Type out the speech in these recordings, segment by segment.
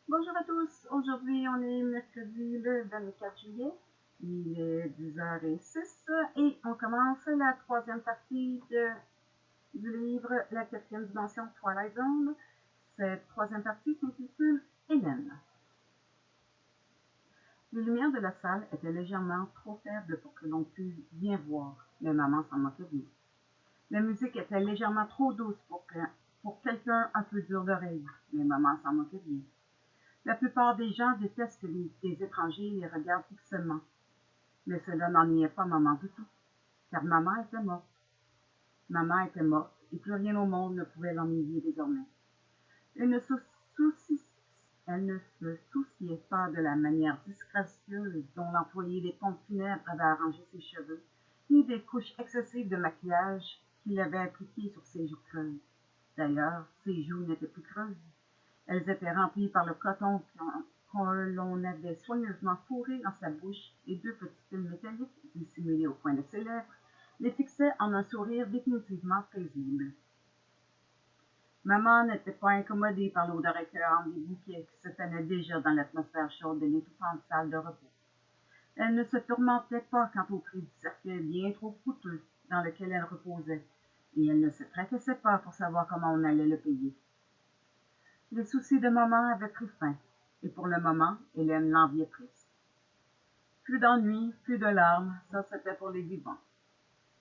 Bonjour à tous, aujourd'hui on est mercredi le 24 juillet, il est 10h06 et on commence la troisième partie du livre La quatrième dimension Twilight Zone. Cette troisième partie s'intitule Hélène. Les lumières de la salle étaient légèrement trop faibles pour que l'on pût bien voir, mais maman s'en moquait bien. La musique était légèrement trop douce pour quelqu'un un peu dur d'oreille, mais maman s'en moquait bien. La plupart des gens détestent que des étrangers les regardent fixement, mais cela n'ennuyait pas maman du tout, car maman était morte. Maman était morte, et plus rien au monde ne pouvait l'ennuyer désormais. Elle ne, elle ne se souciait pas de la manière disgracieuse dont l'employé des pompes funèbres avait arrangé ses cheveux, ni des couches excessives de maquillage qu'il avait appliquées sur ses joues creuses. D'ailleurs, ses joues n'étaient plus creuses. Elles étaient remplies par le coton l'on avait soigneusement fourré dans sa bouche, et deux petits fils métalliques dissimulés au coin de ses lèvres les fixaient en un sourire définitivement paisible. Maman n'était pas incommodée par l'odeur écœurante des bouquets qui se tenaient déjà dans l'atmosphère chaude de l'étouffante salle de repos. Elle ne se tourmentait pas quant au prix du cercueil bien trop coûteux dans lequel elle reposait, et elle ne se tracassait pas pour savoir comment on allait le payer. Les soucis de maman avaient pris fin, et pour le moment, Hélène l'enviait triste. Plus d'ennui, plus de larmes, ça c'était pour les vivants.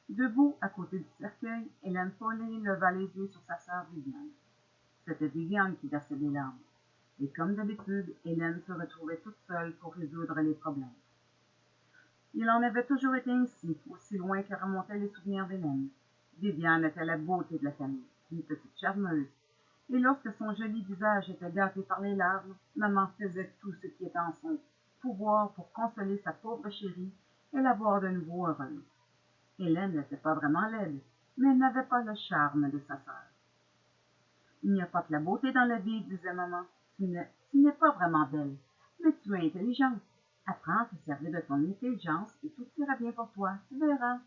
Debout à côté du cercueil, Hélène Foley leva les yeux sur sa sœur Viviane. C'était Viviane qui versait des larmes, et comme d'habitude, Hélène se retrouvait toute seule pour résoudre les problèmes. Il en avait toujours été ainsi, aussi loin que remontaient les souvenirs d'Hélène. Viviane était la beauté de la famille, une petite charmeuse, et lorsque son joli visage était gâté par les larmes, maman faisait tout ce qui était en son pouvoir pour consoler sa pauvre chérie et la voir de nouveau heureuse. Hélène n'était pas vraiment laide, mais elle n'avait pas le charme de sa sœur. Il n'y a pas que la beauté dans la vie, disait maman. Tu n'es pas vraiment belle, mais tu es intelligente. Apprends à te servir de ton intelligence et tout ira bien pour toi, tu verras.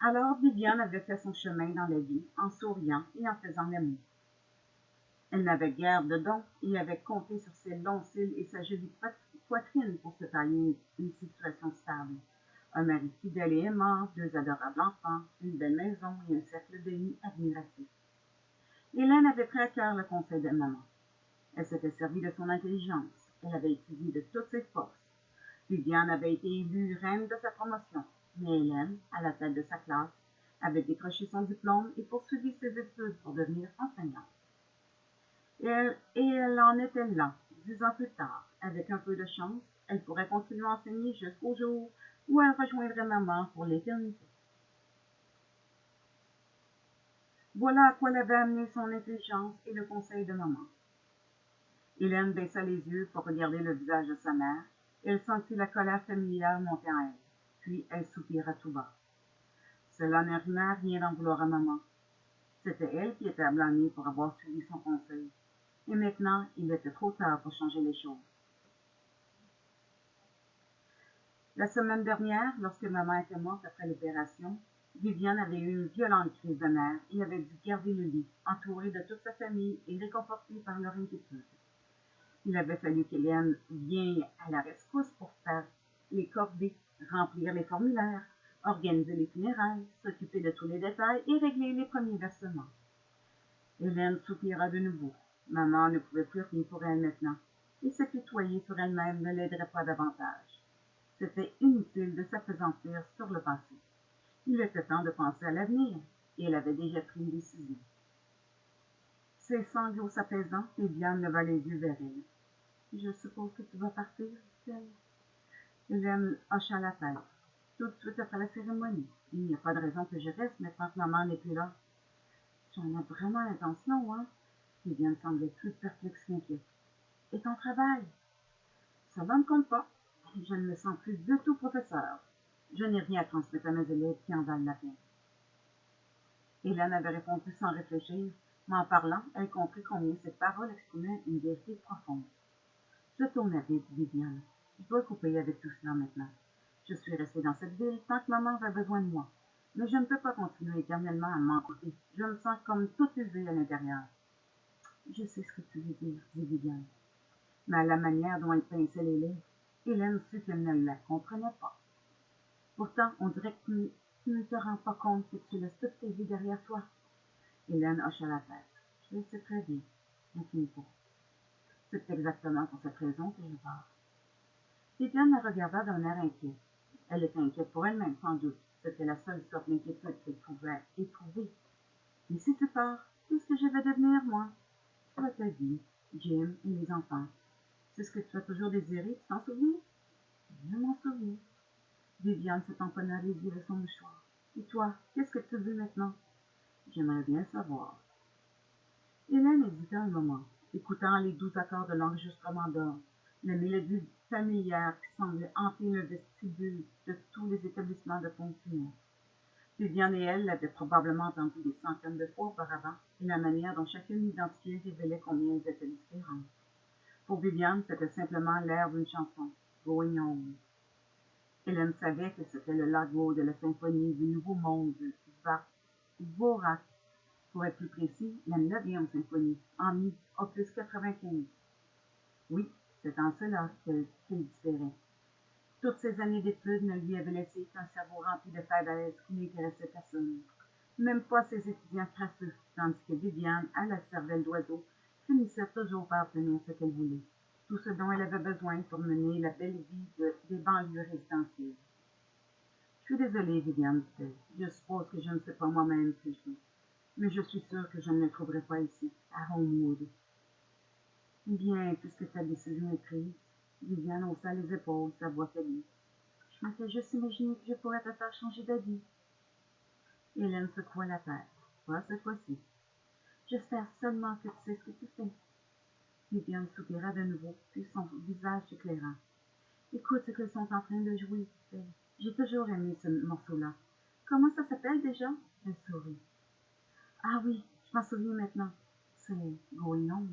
Alors Viviane avait fait son chemin dans la vie, en souriant et en faisant l'amour. Elle n'avait guère de dons et avait compté sur ses longs cils et sa jolie poitrine pour se tailler une situation stable. Un mari fidèle et aimant, deux adorables enfants, une belle maison et un cercle d'amis admiratifs. Hélène avait pris à cœur le conseil de maman. Elle s'était servie de son intelligence. Elle avait étudié de toutes ses forces. Viviane avait été élue reine de sa promotion, mais Hélène, à la tête de sa classe, avait décroché son diplôme et poursuivi ses études pour devenir enseignante. Et elle en était là, 10 ans plus tard. Avec un peu de chance, elle pourrait continuer à enseigner jusqu'au jour où elle rejoindrait maman pour l'éternité. Voilà à quoi l'avait amené son intelligence et le conseil de maman. Hélène baissa les yeux pour regarder le visage de sa mère, et elle sentit la colère familière monter en elle. Puis elle soupira tout bas. Cela n'arrivait rien d'en vouloir à maman. C'était elle qui était à blâmer pour avoir suivi son conseil. Et maintenant, il était trop tard pour changer les choses. La semaine dernière, lorsque maman était morte après l'opération, Viviane avait eu une violente crise de nerfs et avait dû garder le lit, entourée de toute sa famille et réconfortée par leur inquiétude. Il avait fallu qu'Hélène vienne à la rescousse pour faire les corvées, remplir les formulaires, organiser les funérailles, s'occuper de tous les détails et régler les premiers versements. Hélène soupira de nouveau. Maman ne pouvait plus rien pour elle maintenant, et s'apitoyer sur elle-même ne l'aiderait pas davantage. C'était inutile de s'appesantir sur le passé. Il était temps de penser à l'avenir, et elle avait déjà pris une décision. Ses sanglots s'apaisant, Viviane leva les yeux vers elle. Je suppose que tu vas partir, dit-elle. Hélène hocha la tête. Tout de suite après la cérémonie. Il n'y a pas de raison que je reste maintenant que maman n'est plus là. Tu en as vraiment l'intention, hein? Viviane semblait plus perplexe qu'inquiète. Et ton travail? Ça ne me compte pas. Je ne me sens plus du tout professeur. Je n'ai rien à transmettre à mes élèves qui en valent la peine. Hélène avait répondu sans réfléchir, mais en parlant, elle comprit combien cette parole exprimait une vérité profonde. Je tournai vite, Viviane. Je dois couper avec tout cela maintenant. Je suis restée dans cette ville tant que maman avait besoin de moi. Mais je ne peux pas continuer éternellement à m'en côté. Je me sens comme tout usé à l'intérieur. Je sais ce que tu veux dire, dit Viviane. Mais à la manière dont elle pinçait les lèvres, Hélène sut qu'elle ne la comprenait pas. Pourtant, on dirait que tu ne te rends pas compte que tu laisses toute ta vie derrière toi. Hélène hocha la tête. Je le sais très bien, mais Kin Po. C'est exactement pour cette raison que je pars. Viviane la regarda d'un air inquiet. Elle était inquiète pour elle-même, sans doute. C'était la seule sorte d'inquiétude qu'elle pouvait éprouver. Mais si tu pars, qu'est-ce que je vais devenir, moi? Tu as ta vie, Jim et les enfants. C'est ce que tu as toujours désiré, tu t'en souviens? Je m'en souviens. Viviane se tamponna les yeux de son mouchoir. Et toi, qu'est-ce que tu veux maintenant? J'aimerais bien savoir. Hélène hésita un moment, écoutant les doux accords de l'enregistrement d'or, la mélodie familière qui semblait hanter le vestibule de tous les établissements de ponctuation. Viviane et elle l'avaient probablement entendu des centaines de fois auparavant, et la manière dont chacune l'identifiait révélait combien elles étaient différentes. Pour Viviane, c'était simplement l'air d'une chanson, Going Home. Hélène savait que c'était le lago de la symphonie du Nouveau Monde, Dvorak, pour être plus précis, la 9e symphonie, en mi opus 95. Oui, c'est en cela qu'elle différait. Toutes ces années d'études ne lui avaient laissé qu'un cerveau rempli de fadaises qui n'intéressaient personne. Même pas ses étudiants crasseux, tandis que Viviane, à la cervelle d'oiseau, finissait toujours par obtenir ce qu'elle voulait. Tout ce dont elle avait besoin pour mener la belle vie des banlieues résidentielles. Je suis désolée, Viviane, dit-elle. Je suppose que je ne sais pas moi-même ce que je veux. Mais je suis sûre que je ne le trouverai pas ici, à Homewood. Bien, puisque ta décision est prise, Viviane haussa les épaules, sa voix faiblit. Je m'étais juste imaginé que je pourrais te faire changer d'avis. Hélène secoua la tête. Pas cette fois-ci. J'espère seulement que tu sais ce que tu fais. Viviane soupira de nouveau, puis son visage s'éclaira. Écoute ce qu'ils sont en train de jouer, dit-elle. J'ai toujours aimé ce morceau-là. Comment ça s'appelle déjà? Elle sourit. Ah oui, je m'en souviens maintenant. C'est Going Home.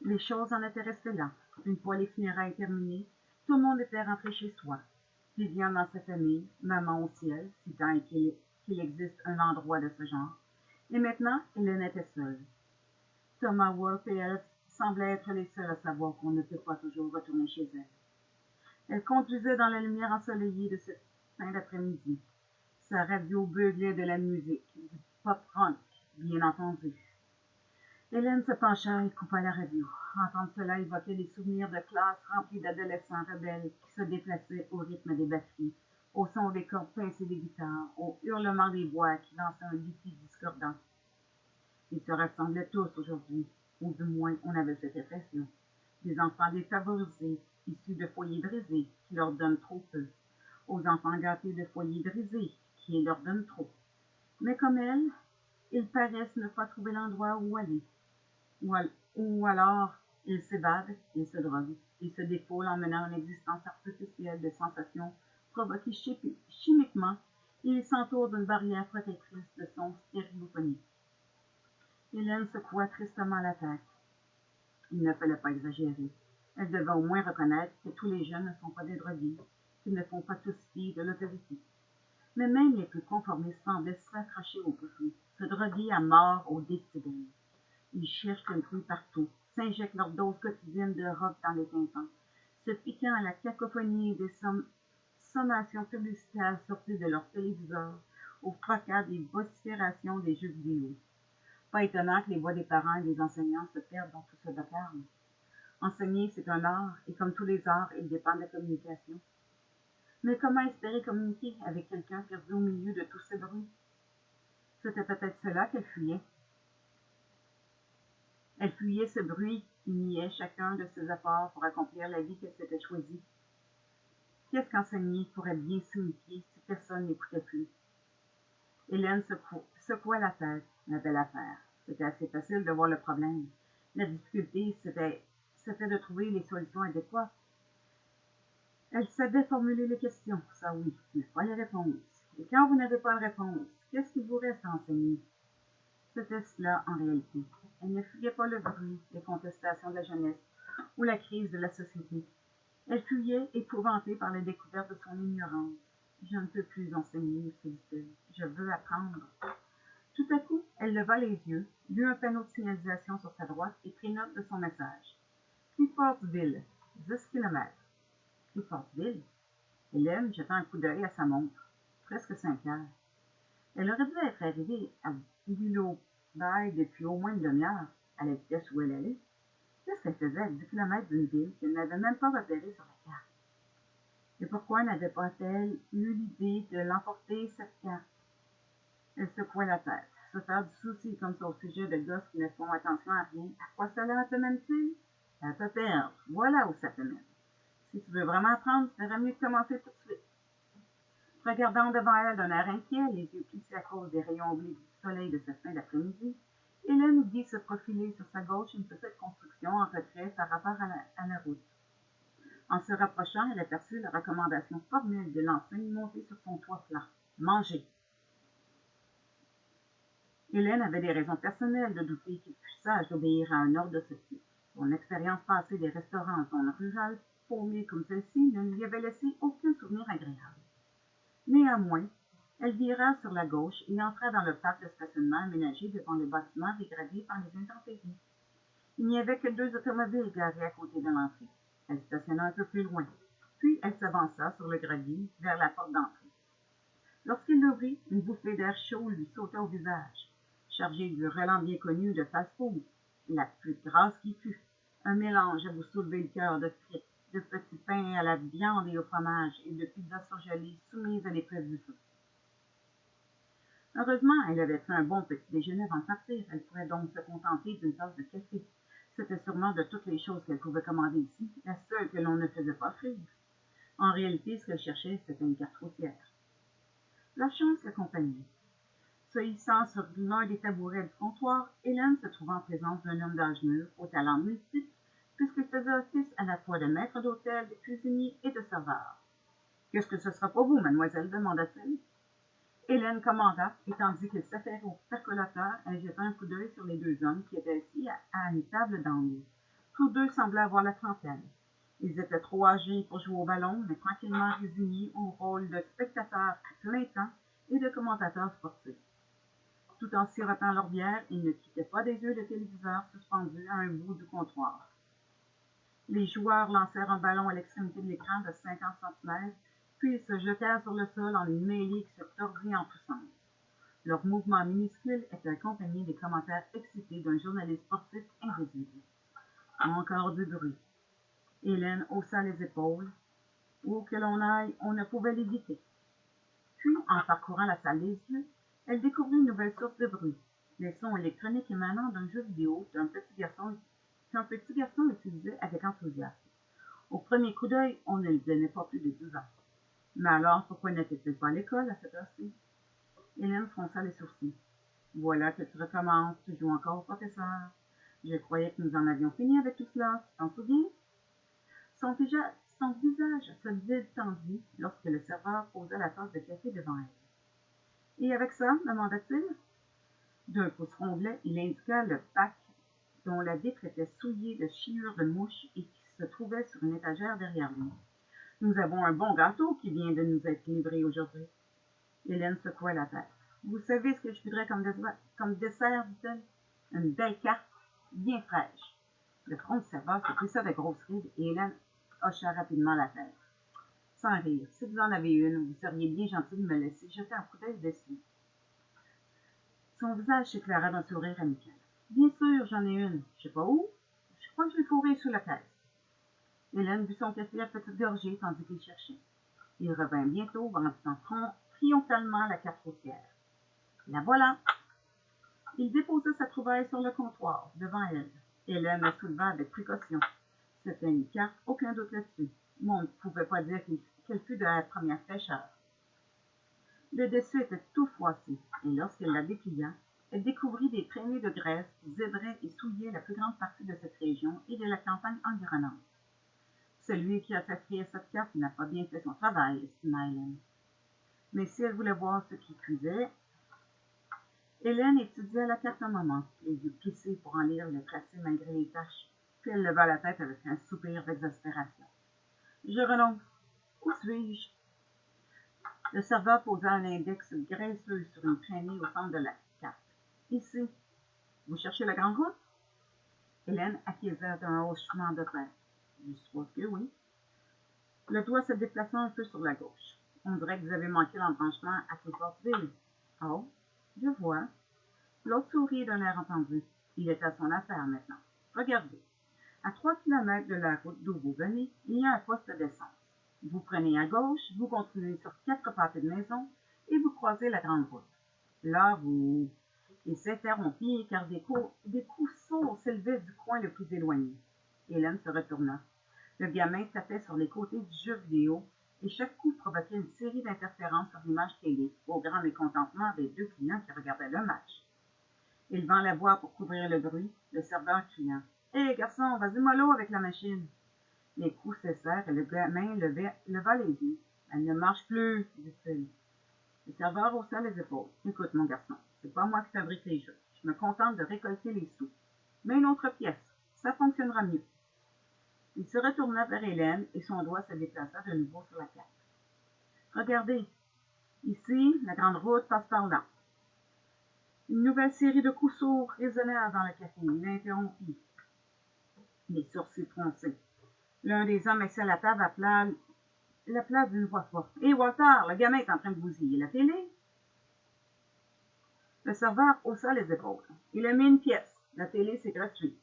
Les choses en étaient restées là. Une fois les funérailles terminées, tout le monde était rentré chez soi. Viviane dans sa famille, maman au ciel, si tant est qu'il existe un endroit de ce genre. Et maintenant, Hélène était seule. Thomas Wolfe et elle semblaient être les seuls à savoir qu'on ne peut pas toujours retourner chez elle. Elle conduisait dans la lumière ensoleillée de cette fin d'après-midi. Sa radio beuglait de la musique, du pop-rock, bien entendu. Hélène se pencha et coupa la radio. Entendre cela évoquait des souvenirs de classe remplis d'adolescents rebelles qui se déplaçaient au rythme des batteries, au son des cordes pincées des guitares, au hurlement des voix qui lançaient un liquide discordant. Ils se ressemblaient tous aujourd'hui, ou du moins on avait cette impression. Des enfants défavorisés, issus de foyers brisés, qui leur donnent trop peu, aux enfants gâtés de foyers brisés, qui leur donnent trop. Mais comme elle, ils paraissent ne pas trouver l'endroit où aller. Ou alors, ils s'évadent, ils se droguent, ils se défoulent en menant une existence artificielle de sensations provoquées chimiquement et ils s'entourent d'une barrière protectrice de sons stéréophoniques. Hélène secoua tristement la tête. Il ne fallait pas exagérer. Elle devait au moins reconnaître que tous les jeunes ne sont pas des drogués, qu'ils ne font pas tous fi de l'autorité. Mais même les plus conformistes semblaient s'accrocher au bruit, se droguer à mort au décibel. Ils cherchent le bruit partout, s'injectent leur dose quotidienne de rock dans les tympans, se piquant à la cacophonie des sommations publicitaires sorties de leur téléviseur, au fracas des vociférations des jeux vidéo. Pas étonnant que les voix des parents et des enseignants se perdent dans tout ce vacarme. Enseigner, c'est un art, et comme tous les arts, il dépend de la communication. Mais comment espérer communiquer avec quelqu'un perdu au milieu de tous ces bruits? C'était peut-être cela qu'elle fuyait. Elle fuyait ce bruit qui niait chacun de ses efforts pour accomplir la vie qu'elle s'était choisie. Qu'est-ce qu'enseigner pourrait bien signifier si personne n'écoutait plus? Hélène secoua la tête. La belle affaire. C'était assez facile de voir le problème. La difficulté, c'était de trouver les solutions adéquates. Elle savait formuler les questions, ça oui, mais pas les réponses. Et quand vous n'avez pas de réponse, qu'est-ce qui vous reste à enseigner? C'était cela en réalité. Elle ne fuyait pas le bruit, les contestations de la jeunesse ou la crise de la société. Elle fuyait, épouvantée par la découverte de son ignorance. Je ne peux plus enseigner, se dit-elle. Je veux apprendre. Tout à coup, Elle leva les yeux, lut un panneau de signalisation sur sa droite et prit note de son message. Cliffordsville, 10 km. Cliffordsville? Hélène jeta un coup d'œil à sa montre. Presque 5 heures. Elle aurait dû être arrivée à Willow Bay depuis au moins une demi-heure, à la vitesse où elle allait. Qu'est-ce qu'elle faisait à 10 km d'une ville qu'elle n'avait même pas repérée sur la carte? Et pourquoi n'avait pas-elle eu l'idée de l'emporter, cette carte? Elle secouait la tête. Se faire du souci comme ça au sujet de gosses qui ne font attention à rien, à quoi cela te mène-t-il? À te perdre. Voilà où ça te mène. Si tu veux vraiment apprendre, il serait mieux de commencer tout de suite. Regardant devant elle d'un air inquiet, les yeux plissés à cause des rayons obliques du soleil de cette fin d'après-midi, Hélène vit se profiler sur sa gauche une petite construction en retrait par rapport à la route. En se rapprochant, elle aperçut la recommandation formelle de l'enseigne montée sur son toit plat. Manger. Hélène avait des raisons personnelles de douter qu'il fût sage d'obéir à un ordre de ce type. Son expérience passée des restaurants en zone rurale, paumée comme celle-ci, ne lui avait laissé aucun souvenir agréable. Néanmoins, elle vira sur la gauche et entra dans le parc de stationnement aménagé devant le bâtiment dégradé par les intempéries. Il n'y avait que 2 automobiles garées à côté de l'entrée. Elle stationna un peu plus loin, puis elle s'avança sur le gravier vers la porte d'entrée. Lorsqu'il l'ouvrit, une bouffée d'air chaud lui sauta au visage. Chargée du relent bien connu de fast-food, la plus grasse qui fût, un mélange à vous soulever le cœur de frites, de petits pains à la viande et au fromage, et de pizzas surgelées soumises à l'épreuve du feu. Heureusement, elle avait pris un bon petit déjeuner avant de partir. Elle pourrait donc se contenter d'une tasse de café. C'était sûrement de toutes les choses qu'elle pouvait commander ici, la seule que l'on ne faisait pas offrir. En réalité, ce qu'elle cherchait, c'était une carte routière. La chance l'accompagnait. Se hissant sur l'un des tabourets du comptoir, Hélène se trouva en présence d'un homme d'âge mûr, aux talents multiples, puisqu'il faisait office à la fois de maître d'hôtel, de cuisinier et de serveur. « Qu'est-ce que ce sera pour vous, mademoiselle? » demanda-t-il. Hélène commanda, et tandis qu'il s'affairait au percolateur, elle jeta un coup d'œil sur les 2 hommes qui étaient assis à une table d'angle. Tous 2 semblaient avoir la trentaine. Ils étaient trop âgés pour jouer au ballon, mais tranquillement résignés au rôle de spectateurs à plein temps et de commentateurs sportifs. Tout en sirotant leur bière, ils ne quittaient pas des yeux le téléviseur suspendu à un bout du comptoir. Les joueurs lancèrent un ballon à l'extrémité de l'écran de 50 cm, puis ils se jetèrent sur le sol en une mêlée qui se tordit en tous sens. Leurs mouvements minuscules étaient accompagnés des commentaires excités d'un journaliste sportif invisible. Encore du bruit. Hélène haussa les épaules. Où que l'on aille, on ne pouvait l'éviter. Puis, en parcourant la salle des yeux, elle découvrit une nouvelle source de bruit, les sons électroniques émanant d'un jeu vidéo qu'un petit garçon utilisait avec enthousiasme. Au premier coup d'œil, on ne lui donnait pas plus de 12 ans. Mais alors, pourquoi n'était-il pas à l'école à cette heure-ci? Hélène fronça les sourcils. Voilà que tu recommences, tu joues encore au professeur. Je croyais que nous en avions fini avec tout cela, tu t'en souviens? Son visage se détendit lorsque le serveur posa la tasse de café devant elle. Et avec ça, demanda-t-il? D'un pouce rondelet, il indiqua le pack dont la vitre était souillée de chiures de mouches et qui se trouvait sur une étagère derrière lui. Nous avons un bon gâteau qui vient de nous être livré aujourd'hui. Hélène secoua la tête. Vous savez ce que je voudrais comme dessert, dit-elle? Une belle carte, bien fraîche. Le front du serveur se plissa de grosses rides et Hélène hocha rapidement la tête. Sans rire, si vous en avez une, vous seriez bien gentil de me laisser jeter un coup d'œil dessus. Son visage s'éclaira d'un sourire amical. Bien sûr, j'en ai une. Je sais pas où. Je crois que je l'ai fourrée sous la caisse. Hélène but son café à petite gorgée tandis qu'il cherchait. Il revint bientôt brandissant triomphalement la carte routière. La voilà! Il déposa sa trouvaille sur le comptoir, devant elle. Hélène la souleva avec précaution. C'était une carte, aucun doute là-dessus. Mais on ne pouvait pas dire qu'elle fût de la première fraîcheur. Le dessus était tout froissé, et lorsqu'elle la déplia, elle découvrit des traînées de graisse qui zébraient et souillaient la plus grande partie de cette région et de la campagne environnante. Celui qui a fait frire cette carte n'a pas bien fait son travail, estima Hélène. Mais si elle voulait voir ce qui cuisait, Hélène étudia la carte un moment, les yeux plissés pour en lire le tracé malgré les taches, puis elle leva la tête avec un soupir d'exaspération. Je renonce. Où suis-je? Le serveur posa un index graisseux sur une traînée au centre de la carte. Ici. Vous cherchez la grande route? Hélène acquiesça d'un hochement de tête. Je suppose que oui. Le doigt se déplaça un peu sur la gauche. On dirait que vous avez manqué l'embranchement à Saint-Portville. Oh, je vois. L'autre sourit d'un air entendu. Il est à son affaire maintenant. Regardez. À 3 kilomètres de la route d'où vous venez, il y a un poste d'essence. Vous prenez à gauche, vous continuez sur 4 pâtés de maison et vous croisez la grande route. Là, vous... Il s'interrompit car des coups sourds s'élevaient du coin le plus éloigné. Hélène se retourna. Le gamin tapait sur les côtés du jeu vidéo et chaque coup provoquait une série d'interférences sur l'image télé, au grand mécontentement des 2 clients qui regardaient le match. Il vend la voix pour couvrir le bruit, le serveur criant « Hé, garçon, vas-y mollo avec la machine !» Les coups cessèrent et le gamin leva les yeux. « Elle ne marche plus, dit-il. » Le serveur haussa les épaules. « Écoute, mon garçon, c'est pas moi qui fabrique les jeux. Je me contente de récolter les sous. Mais une autre pièce, ça fonctionnera mieux. » Il se retourna vers Hélène et son doigt se déplaça de nouveau sur la carte. « Regardez, ici, la grande route passe par là. » Une nouvelle série de coups sourds résonnèrent dans le café. Il interrompit, les sourcils froncés. L'un des hommes assis à la table appela d'une voix forte. « Hé, Walter, le gamin est en train de bousiller la télé. » Le serveur haussa les épaules. « Il a mis une pièce. La télé, c'est gratuit. »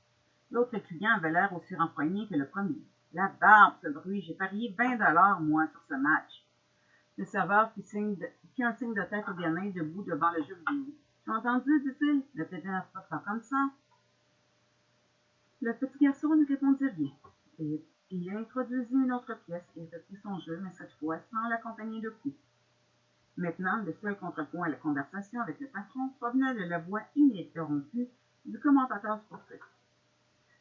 L'autre client avait l'air aussi renfrogné que le premier. « La barbe, ce bruit. J'ai parié 20 $, moi, sur ce match. » Le serveur fit un signe de tête au gamin debout devant le jeu vidéo. « Tu as entendu, dit-il? La télé ne passe pas comme ça. » Le petit garçon ne répondit rien. Et il introduisit une autre pièce et reprit son jeu, mais cette fois sans l'accompagner de coups. Maintenant, le seul contrepoint à la conversation avec le patron provenait de la voix ininterrompue du commentateur sportif.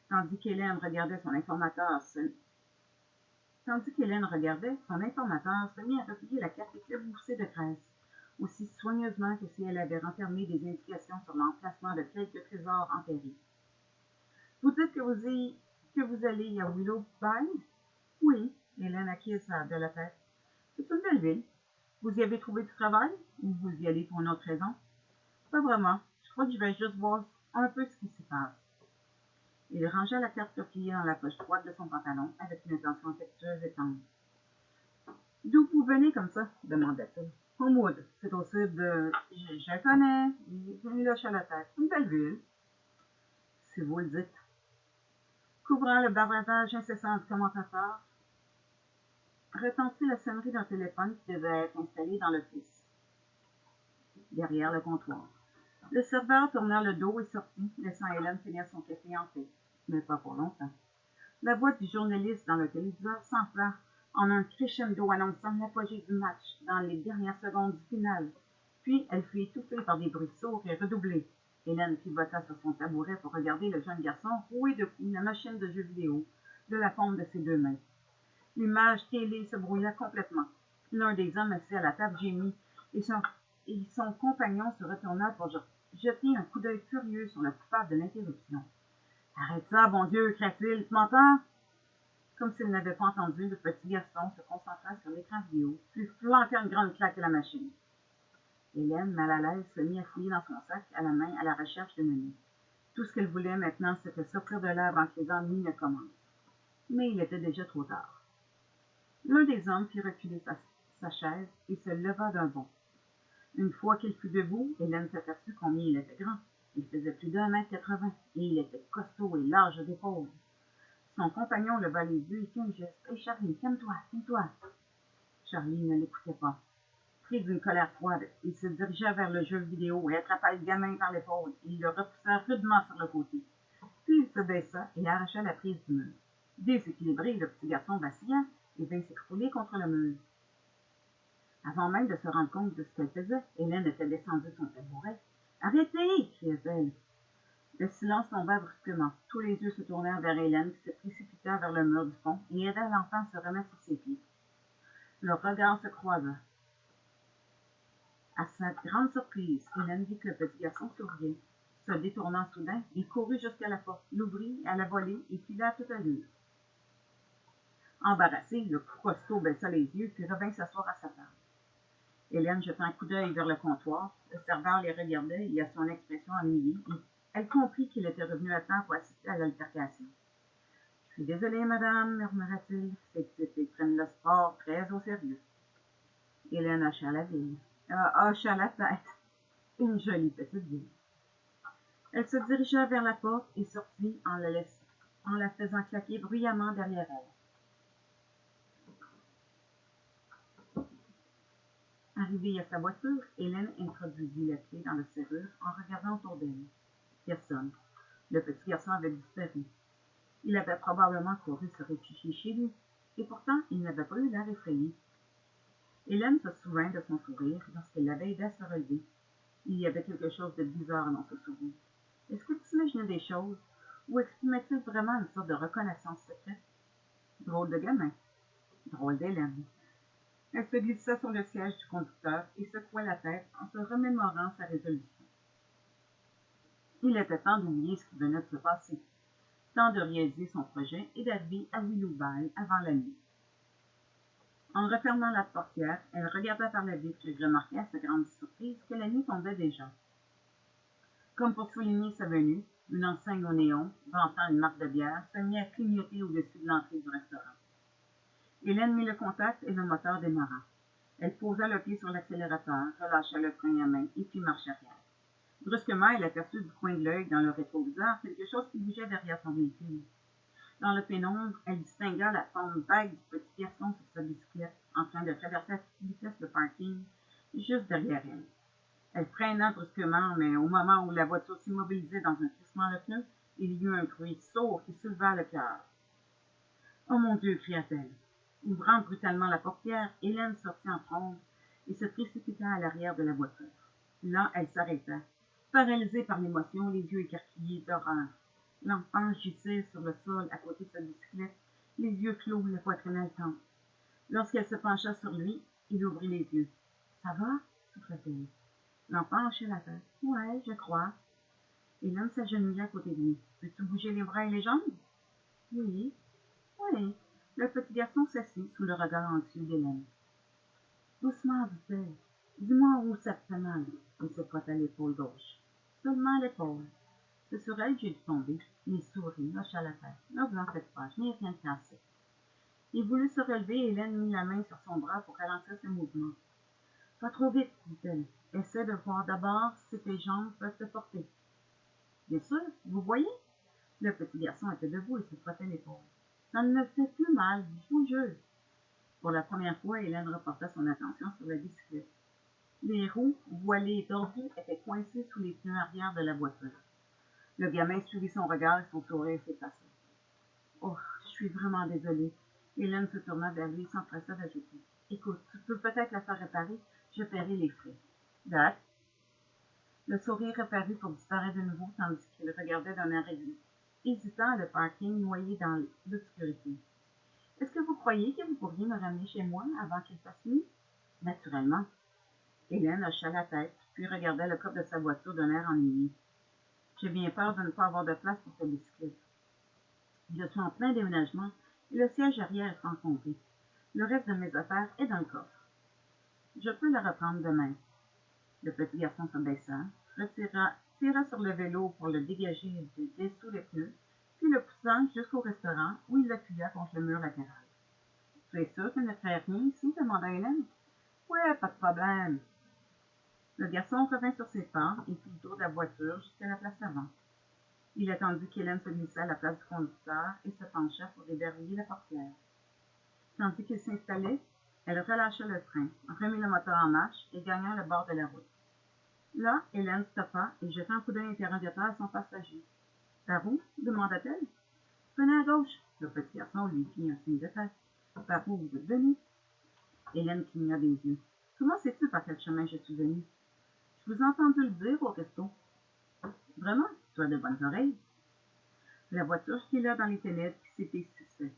Tandis qu'Hélène regardait, son informateur se mit à replier la carte éclaboussée de graisse, aussi soigneusement que si elle avait renfermé des indications sur l'emplacement de quelques trésors enterrés. « Vous dites que vous allez à Willow Bay? »« Oui, » Hélène acquiesça de la tête. « C'est une belle ville. Vous y avez trouvé du travail ou vous y allez pour une autre raison? »« Pas vraiment. Je crois que je vais juste voir un peu ce qui s'y passe. » Il rangea la carte repliée dans la poche droite de son pantalon avec une intention affectueuse et tendre. « D'où vous venez comme ça? » demanda-t-il. « Homewood, c'est au sud de... Je le connais. » Il hocha la tête. « Une belle ville. » « Si vous le dites. » Couvrant le bavardage incessant du commentateur, retentit la sonnerie d'un téléphone qui devait être installé dans l'office, derrière le comptoir. Le serveur tourna le dos et sortit, laissant Hélène finir son café en paix, mais pas pour longtemps. La voix du journaliste dans le téléviseur s'enfla en un crescendo annonçant l'apogée du match dans les dernières secondes du final. Puis elle fut étouffée par des bruits sourds et redoublés. Hélène pivota sur son tabouret pour regarder le jeune garçon rouer de coups la machine de jeu vidéo de la paume de ses 2 mains. L'image télé se brouilla complètement. L'un des hommes assis à la table gémit et son compagnon se retourna pour jeter un coup d'œil furieux sur le coupable de l'interruption. « Arrête ça, bon Dieu, cria-t-il, tu m'entends? » Comme s'il n'avait pas entendu, le petit garçon se concentra sur l'écran vidéo, puis flanqua une grande claque à la machine. Hélène, mal à l'aise, se mit à fouiller dans son sac à la main à la recherche de menus. Tout ce qu'elle voulait maintenant, c'était sortir de là avant que les ennuis ne commencent. Mais il était déjà trop tard. L'un des hommes fit reculer sa chaise et se leva d'un bond. Une fois qu'il fut debout, Hélène s'aperçut combien il était grand. Il faisait plus d'1,80 m et il était costaud et large d'épaules. Son compagnon leva les yeux et fit un geste. « Hé, Charlie, calme-toi, calme-toi. » Charlie ne l'écoutait pas. Pris d'une colère froide, il se dirigea vers le jeu vidéo et attrapa le gamin par l'épaule. Il le repoussa rudement sur le côté. Puis il se baissa et arracha la prise du mur. Déséquilibré, le petit garçon vacilla et vint s'écrouler contre le mur. Avant même de se rendre compte de ce qu'elle faisait, Hélène était descendue de son tabouret. « Arrêtez !» cria-t-elle. Le silence tomba brusquement. Tous les yeux se tournèrent vers Hélène qui se précipita vers le mur du fond et aida l'enfant à se remettre sur ses pieds. Leurs regards se croisèrent. À sa grande surprise, Hélène vit que le petit garçon souriait. Se détournant soudain, il courut jusqu'à la porte, l'ouvrit à la volée et fila à toute allure. Embarrassé, le costaud baissa les yeux puis revint s'asseoir à sa table. Hélène jeta un coup d'œil vers le comptoir. Le serveur les regardait et à son expression ennuyée, elle comprit qu'il était revenu à temps pour assister à l'altercation. « Je suis désolée, madame, murmura-t-il, ces types prennent le sport très au sérieux. » Hélène hocha la tête. Une jolie petite ville. Elle se dirigea vers la porte et sortit en la faisant claquer bruyamment derrière elle. Arrivée à sa voiture, Hélène introduisit la clé dans la serrure en regardant autour d'elle. Personne. Le petit garçon avait disparu. Il avait probablement couru se réfugier chez lui, et pourtant il n'avait pas eu l'air effrayé. Hélène se souvint de son sourire lorsqu'elle l'avait aidé à se relever. Il y avait quelque chose de bizarre dans ce sourire. Est-ce qu'il s'imaginait des choses, ou exprimait-il vraiment une sorte de reconnaissance secrète? Drôle de gamin. Drôle d'Hélène. Elle se glissa sur le siège du conducteur et secoua la tête en se remémorant sa résolution. Il était temps d'oublier ce qui venait de se passer, temps de réaliser son projet et d'arriver à Willowby avant la nuit. En refermant la portière, elle regarda par la vitre et remarqua à sa grande surprise que la nuit tombait déjà. Comme pour souligner sa venue, une enseigne au néon, vantant une marque de bière, se mit à clignoter au-dessus de l'entrée du restaurant. Hélène mit le contact et le moteur démarra. Elle posa le pied sur l'accélérateur, relâcha le frein à main et fit marche arrière. Brusquement, elle aperçut du coin de l'œil dans le rétroviseur quelque chose qui bougeait derrière son véhicule. Dans le pénombre, elle distingua la forme vague du petit garçon sur sa bicyclette, en train de traverser à toute vitesse le parking, juste derrière elle. Elle freina brusquement, mais au moment où la voiture s'immobilisait dans un crissement de pneus, il y eut un bruit sourd qui souleva le cœur. « Oh mon Dieu !» cria-t-elle. Ouvrant brutalement la portière, Hélène sortit en trombe et se précipita à l'arrière de la voiture. Là, elle s'arrêta, paralysée par l'émotion, les yeux écarquillés d'horreur. L'enfant gissait sur le sol à côté de sa bicyclette, les yeux clos, la poitrine haletante. Lorsqu'elle se pencha sur lui, il ouvrit les yeux. « Ça va ?» souffla-t-elle. L'enfant hocha la tête. « Ouais, je crois. » Hélène s'agenouilla à côté de lui. « Peux-tu bouger les bras et les jambes? »« Oui. »« Oui. » Le petit garçon s'assit sous le regard anxieux d'Hélène. « Doucement, dit-elle. Dis-moi où ça te fait mal. » Il se frotta l'épaule gauche. « Seulement l'épaule. » C'est sur elle que j'ai dû tomber. Il sourit, hocha la tête. « Ne vous en faites pas, je n'ai rien de cassé. » Il voulut se relever et Hélène mit la main sur son bras pour ralentir ses mouvements. « Pas trop vite, dit-elle. Essaie de voir d'abord si tes jambes peuvent te porter. »« Bien sûr, vous voyez? » Le petit garçon était debout et se frottait l'épaule. « Ça ne me fait plus mal, je vous jure. » Pour la première fois, Hélène reporta son attention sur la bicyclette. Les roues, voilées et tordues, étaient coincées sous les pneus arrière de la voiture. Le gamin suivit son regard et son sourire s'effaça. « Oh, je suis vraiment désolée. » Hélène se tourna vers lui et s'empressa d'ajouter. « Écoute, tu peux peut-être la faire réparer, je paierai les frais. » « Date. » Le sourire reparut pour disparaître de nouveau tandis qu'il regardait d'un air hésitant le parking noyé dans l'obscurité. « Est-ce que vous croyez que vous pourriez me ramener chez moi avant qu'il fasse nuit? » « Naturellement. » Hélène hocha la tête, puis regarda le coffre de sa voiture d'un air ennuyé. « J'ai bien peur de ne pas avoir de place pour ta bicyclette. Je suis en plein déménagement et le siège arrière est encombré. Le reste de mes affaires est dans le coffre. Je peux le reprendre demain. » Le petit garçon se baissa, tira sur le vélo pour le dégager de dessous les pneus, puis le poussa jusqu'au restaurant où il l'appuya contre le mur latéral. « Tu es sûr qu'il ne ferait rien ici? » demanda Hélène. « Ouais, pas de problème. » Le garçon revint sur ses pas et fit le tour de la voiture jusqu'à la place avant. Il attendit qu'Hélène se glissa à la place du conducteur et se pencha pour déverrouiller la portière. Tandis qu'il s'installait, elle relâcha le frein, remit le moteur en marche et gagna le bord de la route. Là, Hélène stoppa et jeta un coup d'œil interrogateur à son passager. « Par où? » demanda-t-elle. « Prenez à gauche. » Le petit garçon lui fit un signe de tête. « Par où vous êtes venu? » Hélène cligna des yeux. « Comment sais-tu par quel chemin je suis venue? »« Je vous ai entendu le dire au resto. »« Vraiment? Tu as de bonnes oreilles. » La voiture fila dans les ténèbres qui s'épaississaient.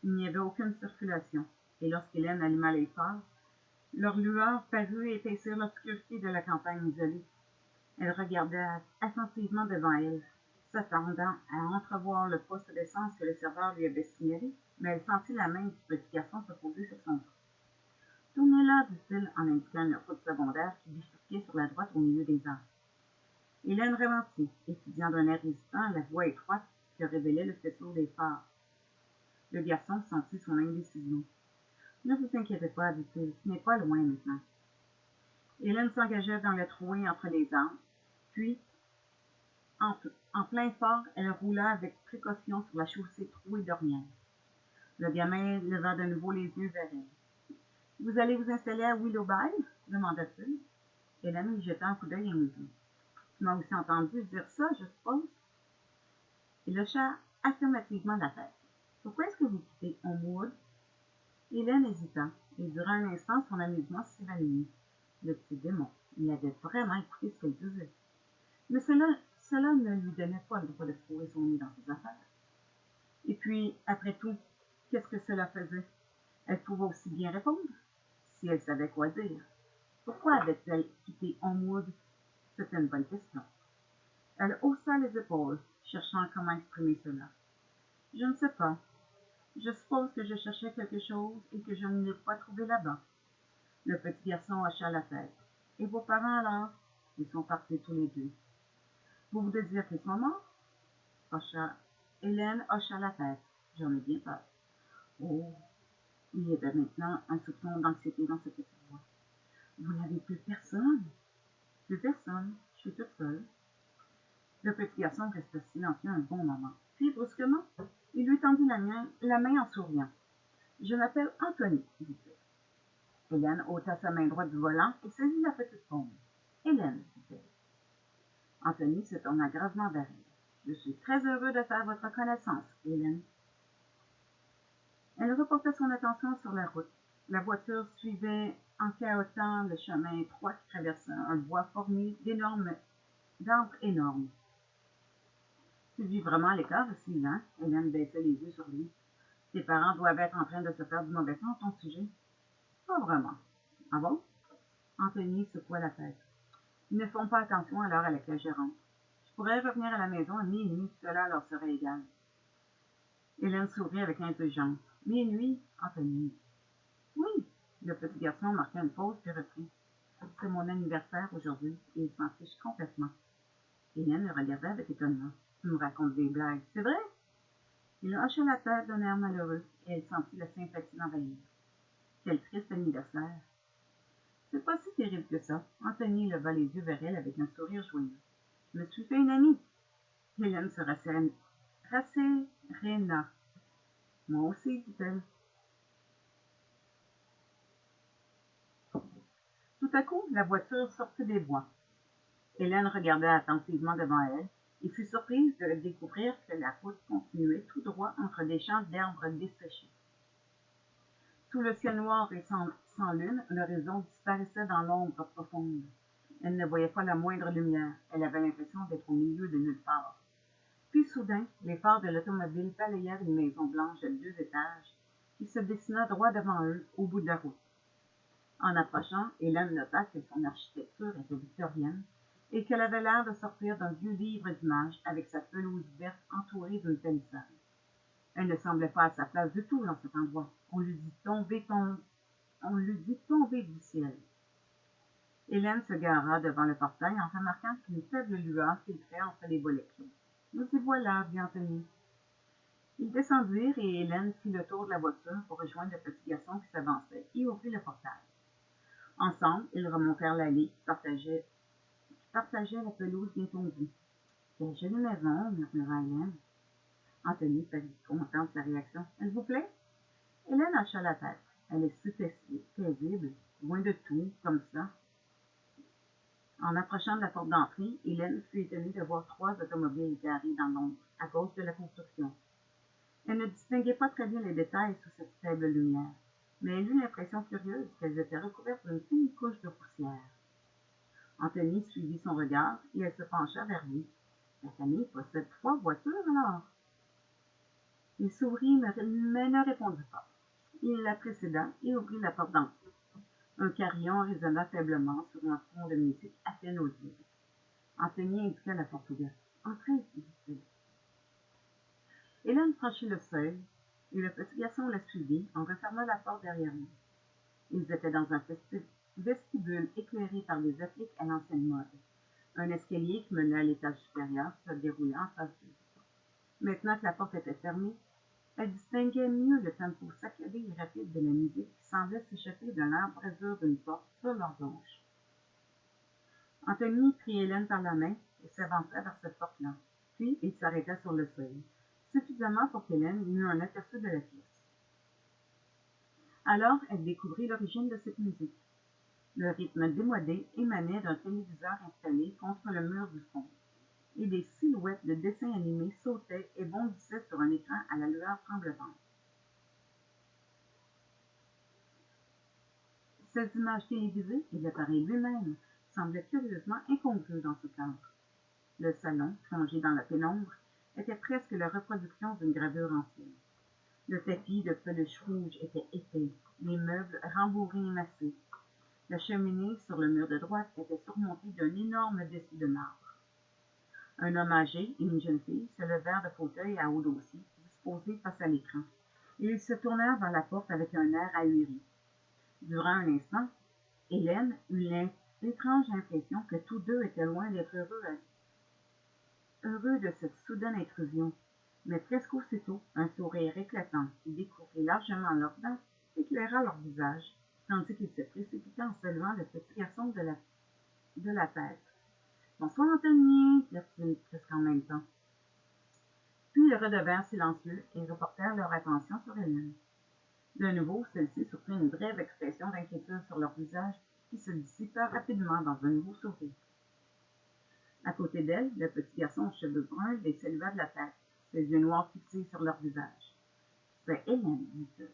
Il n'y avait aucune circulation, et lorsqu'Hélène alluma les phares, leur lueur parut épaissir l'obscurité de la campagne isolée. Elle regardait attentivement devant elle, s'attendant à entrevoir le poste d'essence que le serveur lui avait signalé, mais elle sentit la main du petit garçon se poser sur son bras. Tournez là, dit-il en indiquant une route secondaire qui bifurquait sur la droite au milieu des arbres. Hélène ralentit, étudiant d'un air hésitant la voie étroite que révélait le faisceau des phares. Le garçon sentit son indécision. Ne vous inquiétez pas, dit-il, ce n'est pas loin maintenant. Hélène s'engagea dans le trouée entre les arbres, puis, en plein phare, elle roula avec précaution sur la chaussée trouée d'ornières. Le gamin leva de nouveau les yeux vers elle. « Vous allez vous installer à Willowby? » demanda-t-il. Hélène lui jeta un coup d'œil amusé. « Tu m'as aussi entendu dire ça, je suppose? » Il hocha affirmativement la tête. « Pourquoi est-ce que vous quittez Homewood? » Hélène hésita, et durant un instant, son amusement s'évanouit. Le petit démon, il avait vraiment écouté ce qu'elle disait. Mais cela ne lui donnait pas le droit de fourrer son nez dans ses affaires. Et puis, après tout, qu'est-ce que cela faisait? Elle pouvait aussi bien répondre, si elle savait quoi dire. Pourquoi avait-elle quitté Homewood? C'était une bonne question. Elle haussa les épaules, cherchant comment exprimer cela. Je ne sais pas. Je suppose que je cherchais quelque chose et que je ne l'ai pas trouvé là-bas. Le petit garçon hocha la tête. Et vos parents alors? Ils sont partis tous les deux. Vous voulez dire qu'ils sont morts? Hélène hocha la tête. J'en ai bien peur. Oh, il y avait maintenant un soupçon d'anxiété dans cette petite voix. Vous n'avez plus personne? Plus personne. Je suis toute seule. Le petit garçon resta silencieux un bon moment. Puis, brusquement, il lui tendit la main en souriant. Je m'appelle Anthony, dit-il. Hélène ôta sa main droite du volant et saisit la petite paume. Hélène, dit-elle. Anthony se tourna gravement vers elle. Je suis très heureux de faire votre connaissance, Hélène. Elle reporta son attention sur la route. La voiture suivait en cahotant le chemin étroit qui traversait un bois formé d'arbres énormes. Tu vis vraiment à l'écart ici, hein? Hélène baissait les yeux sur lui. Tes parents doivent être en train de se faire du mauvais temps à ton sujet. Pas vraiment. Ah bon? Anthony secoua la tête. Ils ne font pas attention à l'heure à laquelle je rentre. Je pourrais revenir à la maison à minuit, cela leur serait égal. Hélène sourit avec indulgence. Minuit, Anthony. Oui, le petit garçon marqua une pause puis reprit. C'est mon anniversaire aujourd'hui et il s'en fiche complètement. Hélène le regardait avec étonnement. Tu me racontes des blagues, c'est vrai? Il hocha la tête d'un air malheureux et elle sentit la sympathie l'envahir. Quel triste anniversaire! C'est pas si terrible que ça. Anthony leva les yeux vers elle avec un sourire joyeux. Je me suis fait une amie. Hélène se rasséréna. Moi aussi, dit-elle. Tout à coup, la voiture sortit des bois. Hélène regardait attentivement devant elle et fut surprise de découvrir que la route continuait tout droit entre des champs d'herbes desséchés. Sous le ciel noir et sans lune, l'horizon disparaissait dans l'ombre profonde. Elle ne voyait pas la moindre lumière. Elle avait l'impression d'être au milieu de nulle part. Puis soudain, les phares de l'automobile balayèrent une maison blanche de 2 étages qui se dessina droit devant eux, au bout de la route. En approchant, Hélène nota que son architecture était victorienne et qu'elle avait l'air de sortir d'un vieux livre d'images avec sa pelouse verte entourée d'une palissade. Elle ne semblait pas à sa place du tout dans cet endroit. On lui dit tomber du ciel. Hélène se gara devant le portail en remarquant qu'une faible lueur filtrait entre les volets clos. Nous y voilà, dit Anthony. Ils descendirent et Hélène fit le tour de la voiture pour rejoindre le petit garçon qui s'avançait et ouvrit le portail. Ensemble, ils remontèrent l'allée qui partageait la pelouse bien tondue. Quelle jolie maison, murmura Hélène. Anthony parut content de sa réaction. Elle vous plaît? Hélène hocha la tête. Elle est si paisible, loin de tout, comme ça. En approchant de la porte d'entrée, Hélène fut étonnée de voir 3 automobiles garées dans l'ombre, à cause de la construction. Elle ne distinguait pas très bien les détails sous cette faible lumière, mais elle eut l'impression curieuse qu'elles étaient recouvertes d'une fine couche de poussière. Anthony suivit son regard et elle se pencha vers lui. La famille possède 3 voitures alors? Il sourit mais ne répondit pas. Il la précéda et ouvrit la porte d'entrée. Un carillon résonna faiblement sur un fond de musique à peine audible. Anthony indiqua la porte ouverte. « Entrez, dit-il. » Hélène franchit le seuil et le petit garçon la suivit en refermant la porte derrière lui. Ils étaient dans un vestibule éclairé par des appliques à l'ancienne mode. Un escalier qui menait à l'étage supérieur se déroulait en face d'eux. Maintenant que la porte était fermée, elle distinguait mieux le tempo saccadé et rapide de la musique qui semblait s'échapper de l'embrasure d'une porte sur leur gauche. Anthony prit Hélène par la main et s'avança vers cette porte-là. Puis il s'arrêta sur le seuil, suffisamment pour qu'Hélène eût un aperçu de la pièce. Alors elle découvrit l'origine de cette musique. Le rythme démodé émanait d'un téléviseur installé contre le mur du fond, et des silhouettes de dessins animés sautaient et bondissaient sur un écran à la lueur tremblotante. Ces images télévisées et l'appareil lui-même semblaient curieusement incongrus dans ce cadre. Le salon, plongé dans la pénombre, était presque la reproduction d'une gravure ancienne. Le tapis de peluche rouge était épais, les meubles rembourrés et massés. La cheminée sur le mur de droite était surmontée d'un énorme dessus de marbre. Un homme âgé et une jeune fille se levèrent de fauteuils à haut dossier, disposés face à l'écran, et ils se tournèrent vers la porte avec un air ahuri. Durant un instant, Hélène eut l'étrange impression que tous deux étaient loin d'être heureux de cette soudaine intrusion, mais presque aussitôt, un sourire éclatant qui découvrit largement leurs dents éclaira leur visage, tandis qu'ils se précipitaient en saluant le petit garçon de la tête. « Bonsoir, Anthony » dirent-ils presque en même temps. Puis ils redevinrent silencieux et reportèrent leur attention sur Hélène. De nouveau, celle-ci surprit une brève expression d'inquiétude sur leur visage qui se dissipa rapidement dans un nouveau sourire. À côté d'elle, le petit garçon aux cheveux bruns les salua de la tête, ses yeux noirs fixés sur leur visage. « C'est Hélène, dit-il. »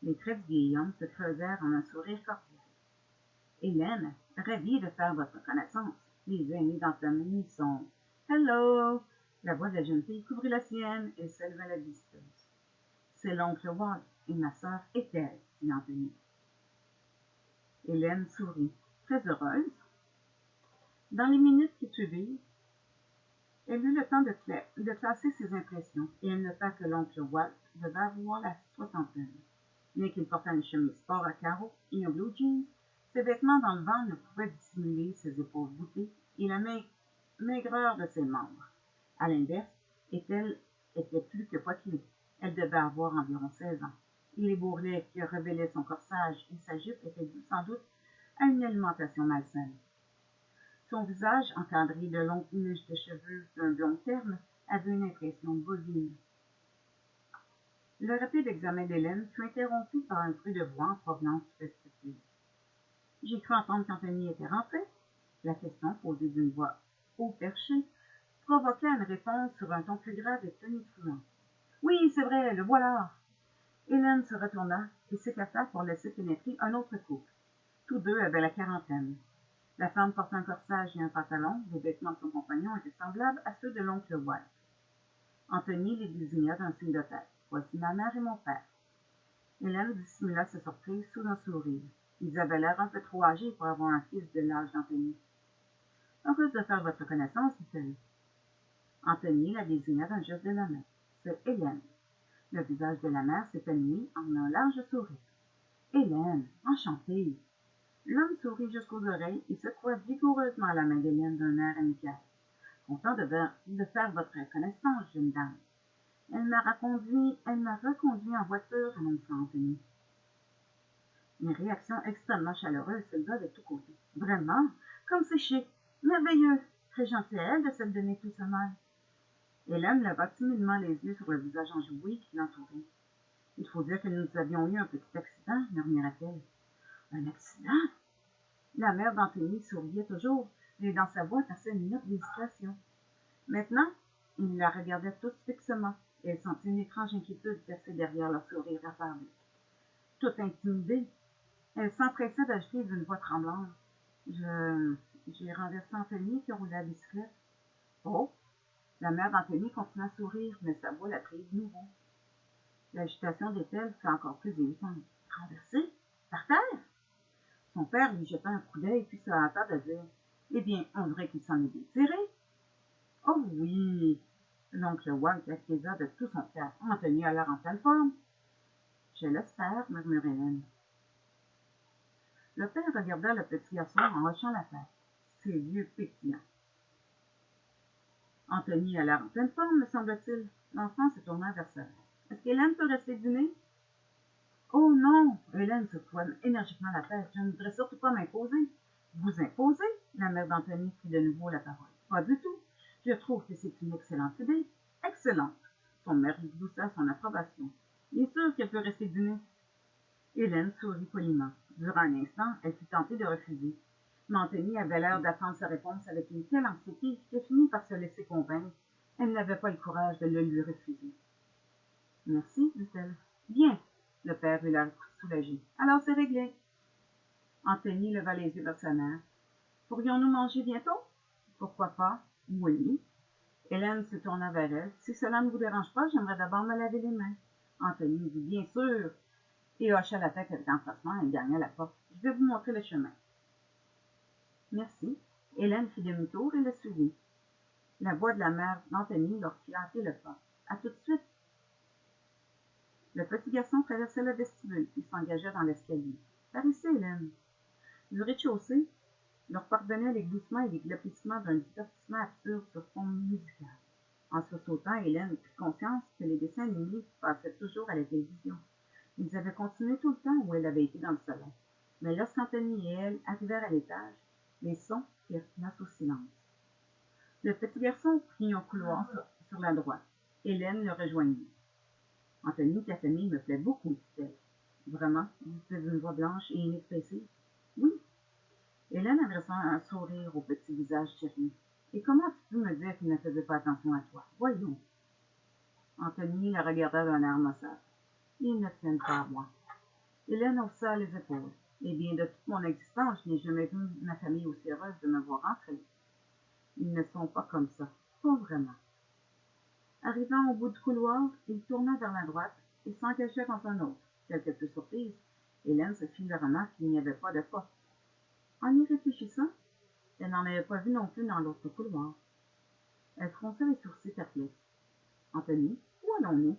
Les traits du vieil homme se creusèrent en un sourire cordial. « Hélène, ravie de faire votre connaissance. Les aînés d'Anthony sont... »« Hello !» La voix de la jeune fille couvrit la sienne et salua la visiteuse. « C'est l'oncle Walt et ma sœur Ethel, » dit Anthony. Hélène sourit, très heureuse. Dans les minutes qui suivirent, elle eut le temps de classer ses impressions et elle nota que l'oncle Walt devait avoir la soixantaine. Bien qu'il portât une chemise sport à carreaux et un blue jeans, ses vêtements dans le vent ne pouvaient dissimuler ses épaules voûtées et la maigreur de ses membres. À l'inverse, Ethel était plus que poitelée. Elle devait avoir environ 16 ans. Et les bourrelets qui révélaient son corsage et sa jupe étaient dus sans doute à une alimentation malsaine. Son visage, encadré de longues mèches de cheveux d'un blond terne, avait une impression bovine. Le rapide examen d'Hélène fut interrompu par un bruit de voix en provenance du vestibule. « J'ai cru entendre qu'Anthony était rentré. » La question, posée d'une voix haut perchée, provoqua une réponse sur un ton plus grave et tonitruant. « Oui, c'est vrai, le voilà !» Hélène se retourna et s'écarta pour laisser pénétrer un autre couple. Tous deux avaient la quarantaine. La femme portait un corsage et un pantalon. Les vêtements de son compagnon étaient semblables à ceux de l'oncle Walt. Anthony les désigna d'un signe de tête. « Voici ma mère et mon père. » Hélène dissimula sa surprise sous un sourire. Ils avaient l'air un peu trop âgés pour avoir un fils de l'âge d'Anthony. « Heureuse de faire votre connaissance, dit-elle. Anthony la désigna d'un geste de la main. « C'est Hélène. » Le visage de la mère s'épanouit en un large sourire. « Hélène, enchantée. » L'homme sourit jusqu'aux oreilles et secoua vigoureusement la main d'Hélène d'un air amical. « Content de faire votre connaissance, jeune dame. Elle m'a reconduit en voiture, annonça Anthony. » Une réaction extrêmement chaleureuse s'éleva de tous côtés. « Vraiment? Comme c'est chic! Merveilleux! Très gentil à elle de se le donner tout ce mal. » Hélène leva timidement les yeux sur le visage enjoué qui l'entourait. « Il faut dire que nous avions eu un petit accident, » murmura-t-elle. « Un accident? » La mère d'Anthony souriait toujours, mais dans sa voix passait une note d'hésitation. Maintenant, ils la regardaient tous fixement, et elle sentit une étrange inquiétude percer derrière leur sourire affable. Toute intimidée, elle s'empressa d'ajouter d'une voix tremblante. « J'ai renversé Anthony qui roulait à la bicyclette. »« Oh! » La mère d'Anthony continua à sourire, mais sa voix la prit de nouveau. L'agitation d'Ethel fut encore plus évidente. « Renversé? Par terre? » Son père lui jeta un coup d'œil, puis se hâta de dire « Eh bien, on dirait qu'il s'en est détiré. »« Oh oui !» L'oncle Walt acquiesça de tout son cœur. « Anthony a l'air en pleine forme. »« Je l'espère, » murmura Hélène. Le père regarda le petit garçon en hochant la tête, ses yeux pétillants. Anthony a l'air en pleine forme, me semble-t-il. L'enfant se tourna vers sa mère. Est-ce qu'Hélène peut rester dîner? Oh non! Hélène secoua énergiquement la tête. Je ne voudrais surtout pas m'imposer. Vous imposer? La mère d'Anthony prit de nouveau la parole. Pas du tout. Je trouve que c'est une excellente idée. Excellente. Son mère gloussa son approbation. Bien sûr qu'elle peut rester dîner. Hélène sourit poliment. Durant un instant, elle fut tentée de refuser. Mais Anthony avait l'air d'attendre sa réponse avec une telle anxiété qu'elle finit par se laisser convaincre. Elle n'avait pas le courage de le lui refuser. Merci, dit-elle. Bien. Le père eut l'air soulagé. Alors c'est réglé. Anthony leva les yeux vers sa mère. Pourrions-nous manger bientôt? Pourquoi pas? Oui. Hélène se tourna vers elle. Si cela ne vous dérange pas, j'aimerais d'abord me laver les mains. Anthony dit bien sûr et hocha la tête avec empressement et gagna la porte. Je vais vous montrer le chemin. Merci. Hélène fit demi-tour et le suivit. La voix de la mère d'Anthony leur fit hâter le pas. À tout de suite. Le petit garçon traversait le vestibule et s'engagea dans l'escalier. Par ici, Hélène. Du rez-de-chaussée, leur parvenaient les gloussements et les glopissements d'un divertissement absurde sur fond musical. En sursautant, Hélène prit conscience que les dessins animés passaient toujours à la télévision. Ils avaient continué tout le temps où elle avait été dans le salon. Mais lorsqu'Anthony et elle arrivèrent à l'étage, les sons firent place au silence. Le petit garçon prit un couloir sur la droite. Hélène le rejoignit. Anthony, ta famille me plaît beaucoup, dit-elle. Vraiment, dit-elle d'une voix blanche et inexpressive. Oui. Hélène adressa un sourire au petit visage chéri. Et comment tu peux me dire qu'il ne faisait pas attention à toi? Voyons. Anthony la regarda d'un air maussade. Ils ne tiennent pas à moi. Hélène haussa les épaules. Eh bien, de toute mon existence, je n'ai jamais vu ma famille aussi heureuse de me voir entrer. Ils ne sont pas comme ça. Pas vraiment. Arrivant au bout du couloir, il tourna vers la droite et s'engagea dans un autre. Quelque peu surprise, Hélène se fit la remarque qu'il n'y avait pas de porte. En y réfléchissant, elle n'en avait pas vu non plus dans l'autre couloir. Elle fronça les sourcils perplexes. Anthony, où allons-nous?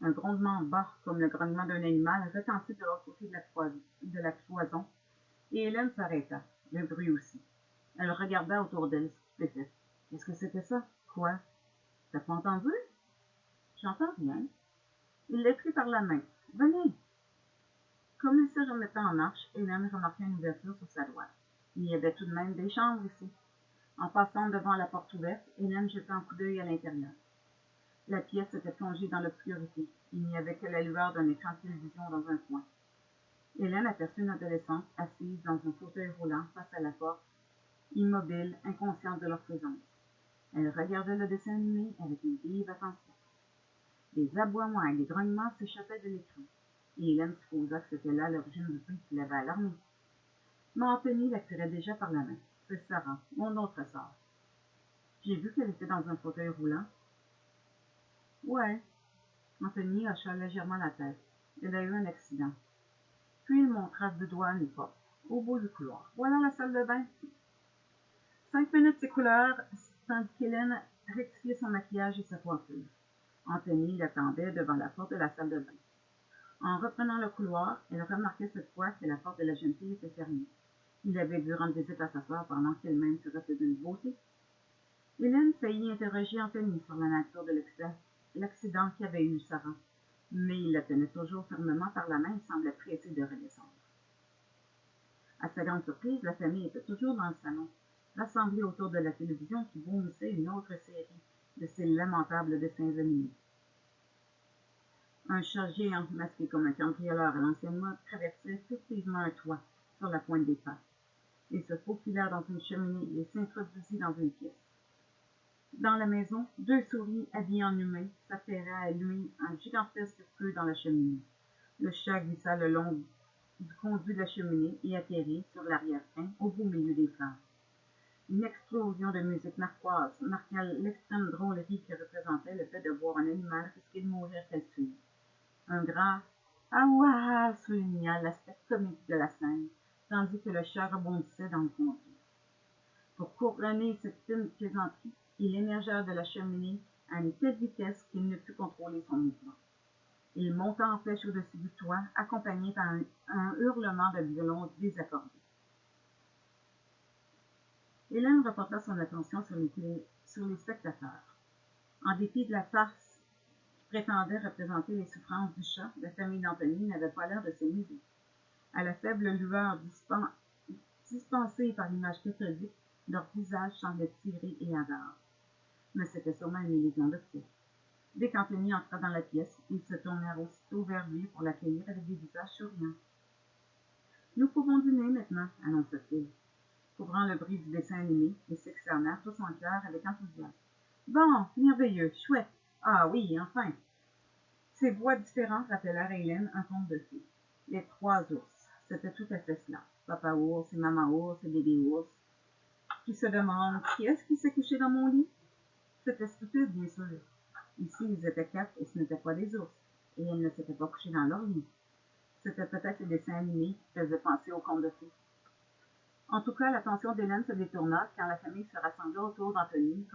Un grondement bas, comme le grognement d'un animal, retentit de l'autre côté de la cloison, et Hélène s'arrêta, le bruit aussi. Elle regarda autour d'elle, stupéfaite. Qu'est-ce que c'était ça? Quoi? T'as pas entendu? J'entends rien. Il les prit par la main. Venez! Comme il se remettait en marche, Hélène remarqua une ouverture sur sa droite. Il y avait tout de même des chambres ici. En passant devant la porte ouverte, Hélène jeta un coup d'œil à l'intérieur. La pièce était plongée dans l'obscurité. Il n'y avait que la lueur d'un écran de télévision dans un coin. Hélène aperçut une adolescente assise dans un fauteuil roulant face à la porte, immobile, inconsciente de leur présence. Elle regardait le dessin animé avec une vive attention. Des aboiements et des grognements s'échappaient de l'écran, et Hélène supposa que c'était là l'origine du bruit qui l'avait alarmée. Mais Anthony la tirait déjà par la main. C'est Sarah, mon autre sœur. J'ai vu qu'elle était dans un fauteuil roulant. Ouais. Anthony hocha légèrement la tête. Elle a eu un accident. Puis il montra du doigt une porte, au bout du couloir. Voilà la salle de bain. 5 minutes s'écoulèrent, tandis qu'Hélène rectifiait son maquillage et sa coiffure. Anthony l'attendait devant la porte de la salle de bain. En reprenant le couloir, elle remarquait cette fois que la porte de la jeune fille était fermée. Il avait dû rendre visite à sa sœur pendant qu'elle-même se refait d'une beauté. Hélène faillit interroger Anthony sur la nature de l'accident qu'avait eu Sarah, mais il la tenait toujours fermement par la main et semblait pressé de redescendre. À sa grande surprise, la famille était toujours dans le salon, rassemblée autour de la télévision qui vomissait une autre série de ces lamentables dessins animés. Un chat géant, masqué comme un cambrioleur à l'ancienne mode, traversait furtivement un toit, sur la pointe des pattes. Il se faufila dans une cheminée et s'introduisit dans une pièce. Dans la maison, 2 souris habillées en humain s'affairaient à allumer un gigantesque feu dans la cheminée. Le chat glissa le long du conduit de la cheminée et atterrit sur l'arrière-train au beau milieu des flammes. Une explosion de musique narquoise marqua l'extrême drôlerie que représentait le fait de voir un animal risquer de mourir tel suivre. Un grand « Aouah » souligna l'aspect comique de la scène, tandis que le chat rebondissait dans le conduit. Pour couronner cette fine plaisanterie, il émergea de la cheminée à une telle vitesse qu'il ne put contrôler son mouvement. Il monta en flèche au-dessus du toit, accompagné par un hurlement de violon désaccordé. Hélène reporta son attention sur les spectateurs. En dépit de la farce qui prétendait représenter les souffrances du chat, la famille d'Anthony n'avait pas l'air de s'amuser. À la faible lueur dispensée par l'image cathodique, leurs visages semblaient tirés et hagards. Mais c'était sûrement une illusion d'optique. Dès qu'Anthony entra dans la pièce, ils se tournèrent aussitôt vers lui pour l'accueillir avec des visages souriants. « Nous pouvons dîner maintenant, » annonça-t-il. Couvrant le bruit du dessin animé, ils s'exclamèrent tous en chœur avec enthousiasme. « Bon, merveilleux, chouette! Ah oui, enfin! » Ces voix différentes rappelèrent à Hélène un conte de fées. Les trois ours, c'était tout à fait cela. Papa ours et maman ours et bébé ours, qui se demandent qui est-ce qui s'est couché dans mon lit? C'était stupide, bien sûr. Ici, ils étaient quatre et ce n'étaient pas des ours, et ils ne s'étaient pas couchés dans leur lit. C'était peut-être les dessins animés qui faisaient penser au conte de fées. En tout cas, l'attention d'Hélène se détourna quand la famille se rassembla autour d'Anthony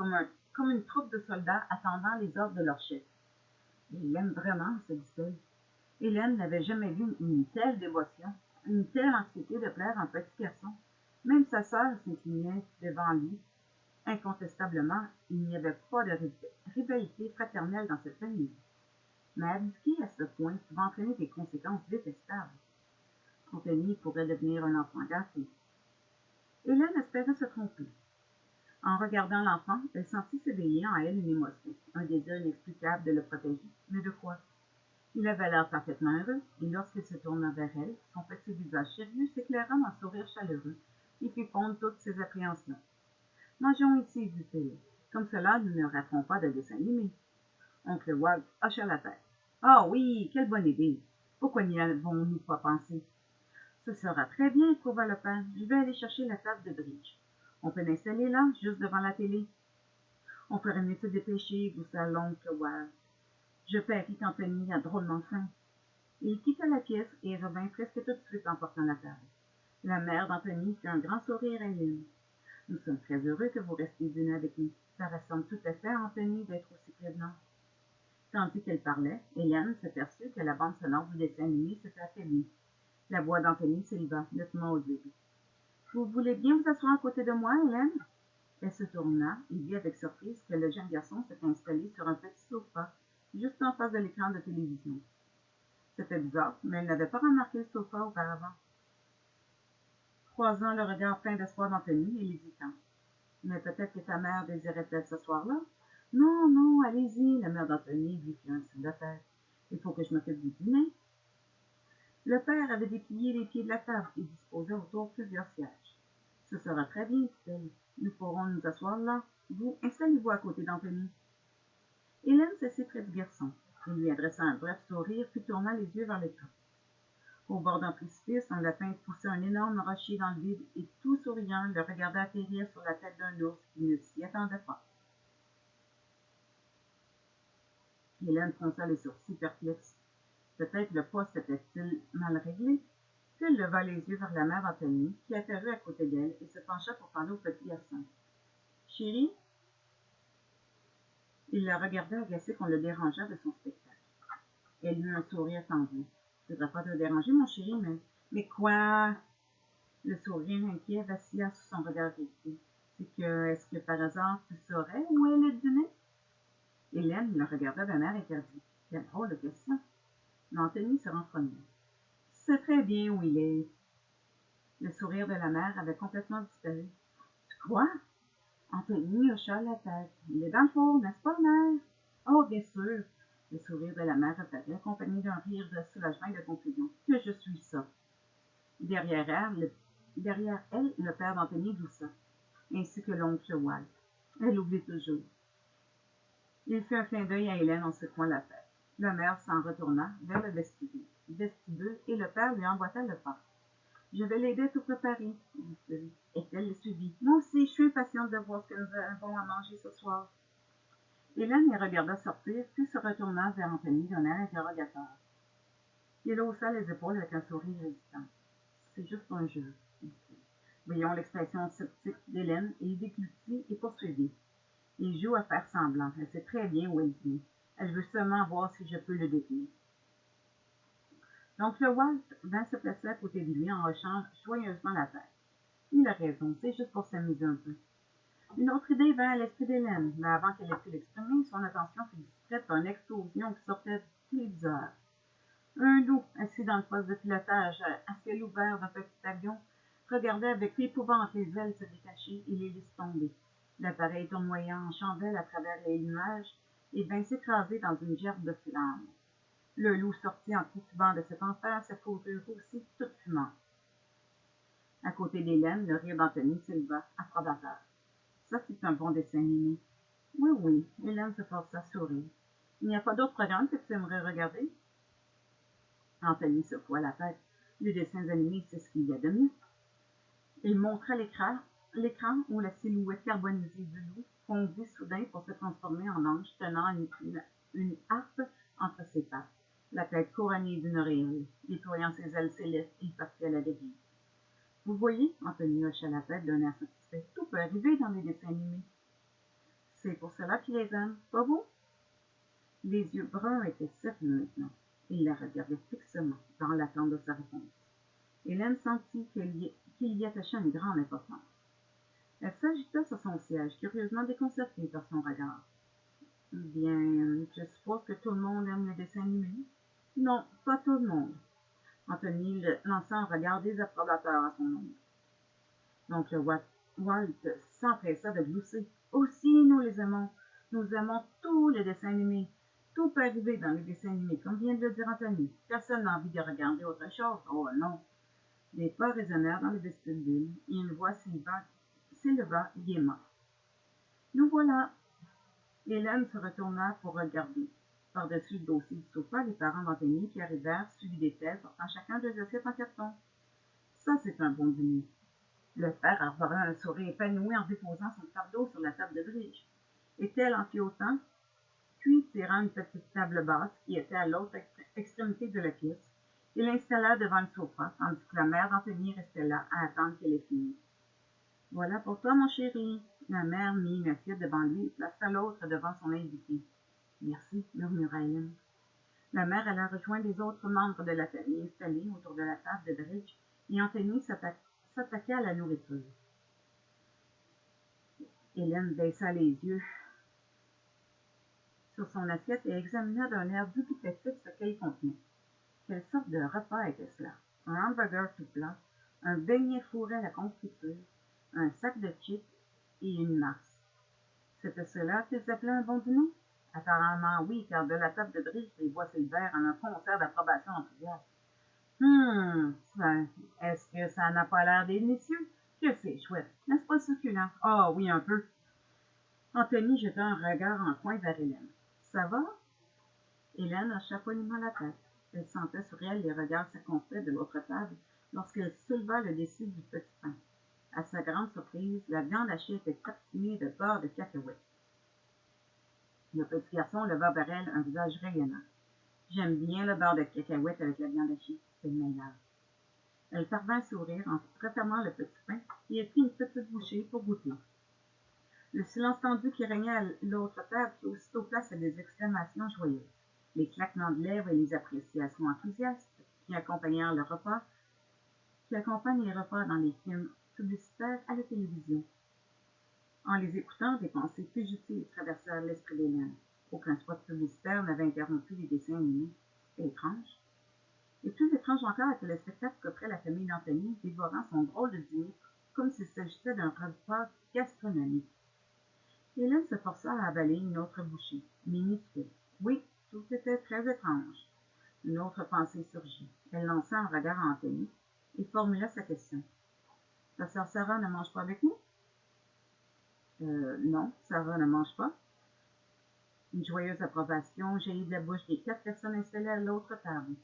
comme une troupe de soldats attendant les ordres de leur chef. « Il l'aime vraiment, » se dit-elle. Hélène n'avait jamais vu une telle dévotion, une telle anxiété de plaire à un petit garçon. Même sa sœur s'inclinait devant lui. Incontestablement, il n'y avait pas de rivalité fraternelle dans cette famille. Mais abdiquer à ce point pouvait entraîner des conséquences détestables. Anthony pourrait devenir un enfant gâté. Hélène espérait se tromper. En regardant l'enfant, elle sentit s'éveiller en elle une émotion, un désir inexplicable de le protéger. Mais de quoi? Il avait l'air parfaitement heureux, et lorsqu'il se tourna vers elle, son petit visage sérieux s'éclaira d'un sourire chaleureux qui fit fondre toutes ses appréhensions. « Mangeons ici, dit-il. Comme cela, nous ne raterons pas de dessin animé. » Oncle Walt hocha la tête. « Ah oui, quelle bonne idée! Pourquoi n'y avons-nous pas pensé? »« Ce sera très bien, trouva le père. Je vais aller chercher la table de bridge. On peut l'installer là, juste devant la télé. »« On ferait mieux de se dépêcher, gloussa l'oncle Walt. Je parie qu'Anthony a drôlement faim. » Il quitta la pièce et revint presque tout de suite en portant la table. La mère d'Anthony fit un grand sourire à Hélène. « Nous sommes très heureux que vous restiez dîner avec nous. Ça ressemble tout à fait à Anthony d'être aussi prévenant. » Tandis qu'elle parlait, Hélène s'aperçut que la bande sonore du dessin animé s'était affaiblie. La voix d'Anthony s'éleva, nettement audible. « Vous voulez bien vous asseoir à côté de moi, Hélène? » Elle se tourna et vit avec surprise que le jeune garçon s'était installé sur un petit sofa, juste en face de l'écran de télévision. C'était bizarre, mais elle n'avait pas remarqué le sofa auparavant. Croisant le regard plein d'espoir d'Anthony, elle hésita. « Mais peut-être que ta mère désirait-elle s'asseoir là? »« Non, non, allez-y, la mère d'Anthony lui fit un signe de tête. Il faut que je m'occupe du dîner. » Le père avait déplié les pieds de la table et disposait autour plusieurs sièges. « Ce sera très bien, dit-elle. Nous pourrons nous asseoir là. Vous, installez-vous à côté d'Anthony. » Hélène s'assit près du garçon. Il lui adressa un bref sourire, puis tourna les yeux vers l'écran. Au bord d'un précipice, un lapin poussait un énorme rocher dans le vide et, tout souriant, le regardait atterrir sur la tête d'un ours qui ne s'y attendait pas. Hélène fronça les sourcils perplexes. Peut-être le poste était-il mal réglé? Puis elle leva les yeux vers la mère d'Anthony, qui apparut à côté d'elle et se pencha pour parler au petit garçon. « Chérie? » Il la regardait agacé qu'on le dérangeât de son spectacle. Elle eut un sourire tendu. « Je ne voudrais pas te déranger, mon chéri, mais... »« Mais quoi? » Le sourire inquiet vacilla sous son regard irrité. « Est-ce que par hasard tu saurais où est le dîner? » Hélène le regarda d'un air interdit. Quelle drôle de question. Mais Anthony se renfrogna. « Tu sais très bien où il est. » Le sourire de la mère avait complètement disparu. « Quoi? » Anthony hocha la tête. « Il est dans le four, n'est-ce pas, mère? »« Oh, bien sûr. » Le sourire de la mère reparut, accompagné d'un rire de soulagement et de confusion. « Que je suis ça. » Derrière elle, le père d'Anthony gloussa, ainsi que l'oncle Walt. Elle l'oublie toujours. Il fit un clin d'œil à Hélène en secouant la tête. La mère s'en retourna vers le vestibule et le père lui emboîta le pas. « Je vais l'aider à tout préparer, » dit-il, et elle le suivit. « Moi aussi, je suis impatiente de voir ce que nous avons à manger ce soir. » Hélène les regarda sortir, puis se retourna vers Anthony d'un air interrogateur. Il haussa les épaules avec un sourire hésitant. « C'est juste un jeu, » dit-il. Voyons l'expression sceptique d'Hélène et il déclusit et poursuivit. Il joue à faire semblant. Elle sait très bien où elle vient. Elle veut seulement voir si je peux le détenir. Donc le Walt vint se placer à côté de lui en hochant joyeusement la tête. Il a raison, c'est juste pour s'amuser un peu. Une autre idée vint à l'esprit d'Hélène, mais avant qu'elle ait pu l'exprimer, son attention fut distraite par une explosion qui sortait du téléviseur. Un loup, assis dans le poste de pilotage à ciel ouvert d'un petit avion, regardait avec épouvante les ailes se détacher et l'hélice tomber. L'appareil tournoyant en chandelle à travers les nuages et vint s'écraser dans une gerbe de flammes. Le loup sortit en titubant de cet enfer, sa fourrure aussi toute fumante. À côté d'Hélène, le rire d'Anthony s'éleva, approbateur. Ça, c'est un bon dessin animé. Oui, oui, Hélène se força à sourire. Il n'y a pas d'autres programmes que tu aimerais regarder? Anthony secoua la tête. Les dessins animés, c'est ce qu'il y a de mieux. Il montra l'écran où la silhouette carbonisée du loup fondit soudain pour se transformer en ange tenant une harpe entre ses pattes, la tête couronnée d'une auréole, déployant ses ailes célestes, il partit à la dérive. Vous voyez, Anthony hocha la tête d'un air satisfait, tout peut arriver dans les dessins animés. C'est pour cela qu'il les aime, pas vous? Les yeux bruns étaient sérieux maintenant. Il la regardait fixement, dans l'attente de sa réponse. Hélène sentit qu'il y attachait une grande importance. Elle s'agita sur son siège, curieusement déconcertée par son regard. Bien, je suppose que tout le monde aime les dessins animés. Non, pas tout le monde. Anthony lança un regard désapprobateur à son oncle. Donc le Walt s'empressa de glousser. Aussi, nous les aimons. Nous aimons tous les dessins animés. Tout peut arriver dans les dessins animés, comme vient de le dire Anthony. Personne n'a envie de regarder autre chose. Oh non. Des pas résonnèrent dans le vestibule et une voix s'éleva gaiement. Nous voilà. Hélène se retourna pour regarder. Par-dessus le dossier du sofa, les parents d'Anthony qui arrivèrent, suivis des têtes, portant chacun deux assiettes en carton. Ça, c'est un bon dîner. Le père arbora un sourire épanoui en déposant son fardeau sur la table de bridge. Et-elle en fit autant? Puis, tirant une petite table basse qui était à l'autre extrémité de la pièce, il l'installa devant le sofa, tandis que la mère d'Anthony restait là à attendre qu'elle ait fini. Voilà pour toi, mon chéri. La mère mit une assiette devant lui et plaça l'autre devant son invité. Merci, murmura Hélène. La mère alla rejoindre les autres membres de la famille installés autour de la table de bridge et Anthony s'attaqua à la nourriture. Hélène baissa les yeux sur son assiette et examina d'un air dubitatif ce qu'elle contenait. Quelle sorte de repas était cela? Un hamburger tout plat, un beignet fourré à la confiture, un sac de chips et une masse. C'était cela qu'ils appelaient un bon dîner? Apparemment oui, car de la table de bridge, les voix s'élevèrent en un concert d'approbation enthousiaste. Est-ce que ça n'a pas l'air délicieux? Que c'est chouette, n'est-ce pas succulent? Ah oui, un peu. Anthony jeta un regard en coin vers Hélène. Ça va? Hélène hocha poliment la tête. Elle sentait sur elle les regards circonspects de l'autre table lorsqu'elle souleva le dessus du petit pain. À sa grande surprise, la viande hachée était tartinée de beurre de cacahuète. Le petit garçon leva vers elle un visage rayonnant. J'aime bien le beurre de cacahuète avec la viande hachée, c'est le meilleur. Elle parvint à sourire en refermant le petit pain et elle prit une petite bouchée pour goûter. Le silence tendu qui régnait à l'autre table fit aussitôt place à des exclamations joyeuses. Les claquements de lèvres et les appréciations enthousiastes qui accompagnent les repas dans les films publicitaires à la télévision. En les écoutant, des pensées fugitives traversèrent l'esprit d'Hélène. Aucun spot publicitaire n'avait interrompu les dessins animés. C'était étrange. Et plus étrange encore était le spectacle qu'offrait la famille d'Anthony, dévorant son drôle de dîner comme s'il s'agissait d'un repas gastronomique. Hélène se força à avaler une autre bouchée, minuscule. Oui, tout était très étrange. Une autre pensée surgit. Elle lança un regard à Anthony et formula sa question. Ta sœur Sarah ne mange pas avec nous? Non, Sarah ne mange pas. Une joyeuse approbation jaillit de la bouche des 4 personnes installées à l'autre table.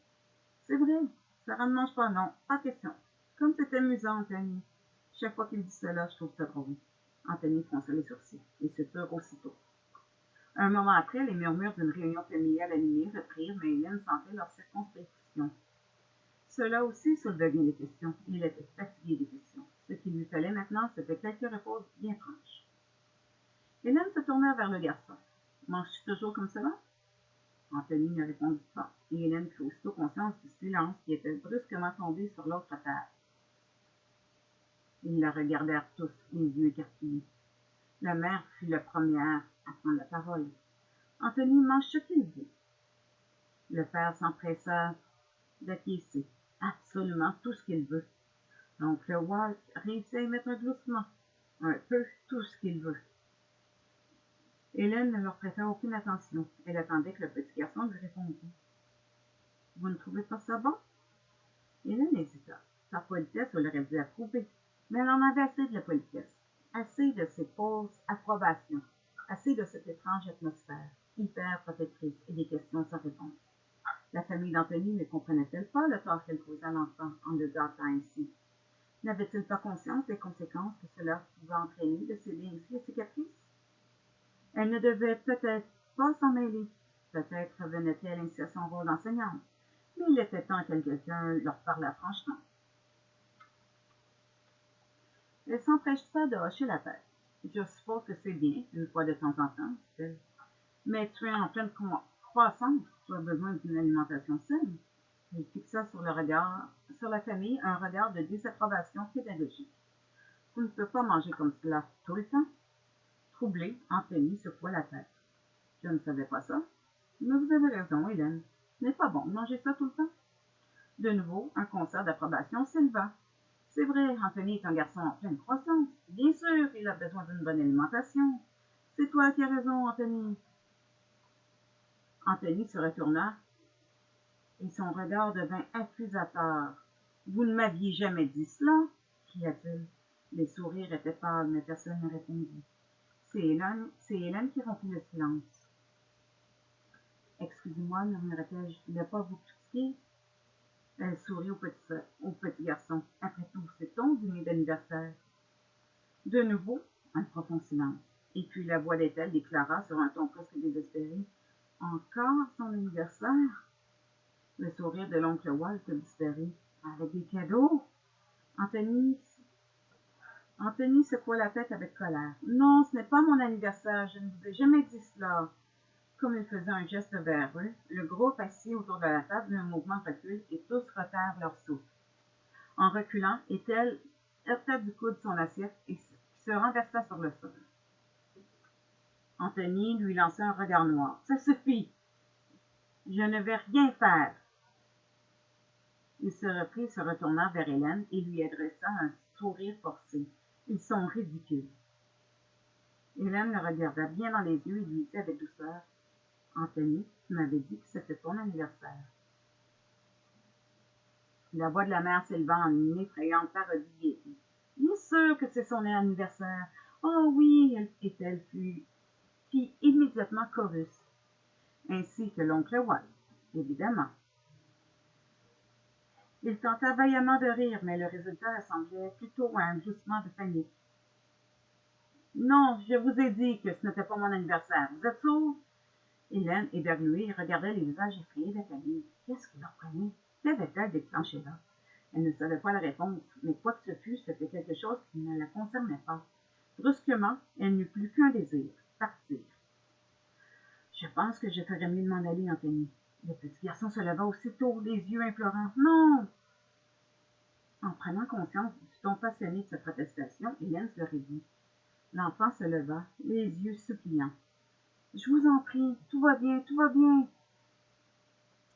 C'est vrai, Sarah ne mange pas, non, pas question. Comme c'est amusant, Anthony. Chaque fois qu'il dit cela, je trouve ça drôle. Anthony fronça les sourcils et se turent aussitôt. Un moment après, les murmures d'une réunion familiale animée reprirent, mais Hélène sentait leur circonspection. Cela aussi soulevait bien des questions. Il était fatigué des questions. Ce qu'il lui fallait maintenant, c'était quelques réponses bien franches. Hélène se tourna vers le garçon. Manges-tu toujours comme cela? Anthony ne répondit pas, et Hélène prit aussitôt conscience du silence qui était brusquement tombé sur l'autre terre. Ils la regardèrent tous, les yeux écarquillés. La mère fut la première à prendre la parole. Anthony mange ce qu'il veut. Le père s'empressa d'acquiescer absolument tout ce qu'il veut. Donc le Walt réussit à y mettre doucement, un peu, tout ce qu'il veut. Hélène ne leur prêta aucune attention. Elle attendait que le petit garçon lui répondît. « Vous ne trouvez pas ça bon? » Hélène hésita. Sa politesse l'aurait dû approuver, mais elle en avait assez de la politesse, assez de ces fausses approbations, assez de cette étrange atmosphère, hyper protectrice et des questions sans réponse. La famille d'Anthony ne comprenait-elle pas le tort qu'elle causait à l'enfant en le gâtant ainsi? N'avait-il pas conscience des conséquences que cela pouvait entraîner de céder ainsi à ses caprices? Elle ne devait peut-être pas s'en mêler. Peut-être revenait-elle ainsi à son rôle d'enseignante. Mais il était temps que quelqu'un leur parlât franchement. Elle s'empressa de hocher la tête. « Je suppose que c'est bien, une fois de temps en temps, dit-elle. Mais tu es en pleine croissance, tu as besoin d'une alimentation saine. » Elle fixa sur la famille un regard de désapprobation pédagogique. « Vous ne pouvez pas manger comme cela tout le temps. » Troublé, Anthony secoua la tête. « Je ne savais pas ça. Mais vous avez raison, Hélène. Ce n'est pas bon de manger ça tout le temps. » De nouveau, un concert d'approbation s'éleva. « C'est vrai, Anthony est un garçon en pleine croissance. Bien sûr, il a besoin d'une bonne alimentation. C'est toi qui as raison, Anthony. » Anthony se retourna et son regard devint accusateur. « Vous ne m'aviez jamais dit cela, » cria-t-il. Les sourires étaient pâles, mais personne ne répondit. C'est Hélène qui rompit le silence. « Excusez-moi, murmura-t-elle, je ne voulais pas vous critiquer. » Elle sourit au petit garçon. « Après tout, c'est ton dîner d'anniversaire. » De nouveau, un profond silence. Et puis la voix d'Ethel déclara sur un ton presque désespéré. « Encore son anniversaire? » Le sourire de l'oncle Walt disparut. « Avec des cadeaux? » Anthony secoua la tête avec colère. « Non, ce n'est pas mon anniversaire, je ne vous ai jamais dit cela. » Comme il faisait un geste vers eux, le groupe assis autour de la table eut un mouvement recul et tous retinrent leur souffle. En reculant, Ethel heurta du coude son assiette et se renversa sur le sol. Anthony lui lança un regard noir. « Ça suffit! Je ne vais rien faire! » Il se reprit, se retourna vers Hélène et lui adressa un sourire forcé. « Ils sont ridicules. » Hélène le regarda bien dans les yeux et lui dit avec douceur. « Anthony, tu m'avais dit que c'était ton anniversaire. » La voix de la mère s'éleva en une effrayante parodie de gaieté. « Bien sûr que c'est son anniversaire. Oh oui, et-elle fit immédiatement chorus, ainsi que l'oncle Walt, évidemment. Il tenta vaillamment de rire, mais le résultat ressemblait plutôt à un gloussement de panique. « Non, je vous ai dit que ce n'était pas mon anniversaire. Vous êtes sourds? » Hélène, éberluée, regardait les visages effrayés de la famille. Qu'est-ce qui leur prenait? Qu'avait-elle déclenché là? Elle ne savait pas la réponse, mais quoi que ce fût, c'était quelque chose qui ne la concernait pas. Brusquement, elle n'eut plus qu'un désir, partir. « Je pense que je ferais mieux de m'en aller, Anthony. » Le petit garçon se leva aussitôt, les yeux implorants. « Non! » En prenant conscience du ton passionné de sa protestation, Hélène se raidit. L'enfant se leva, les yeux suppliants. « Je vous en prie, tout va bien, tout va bien. »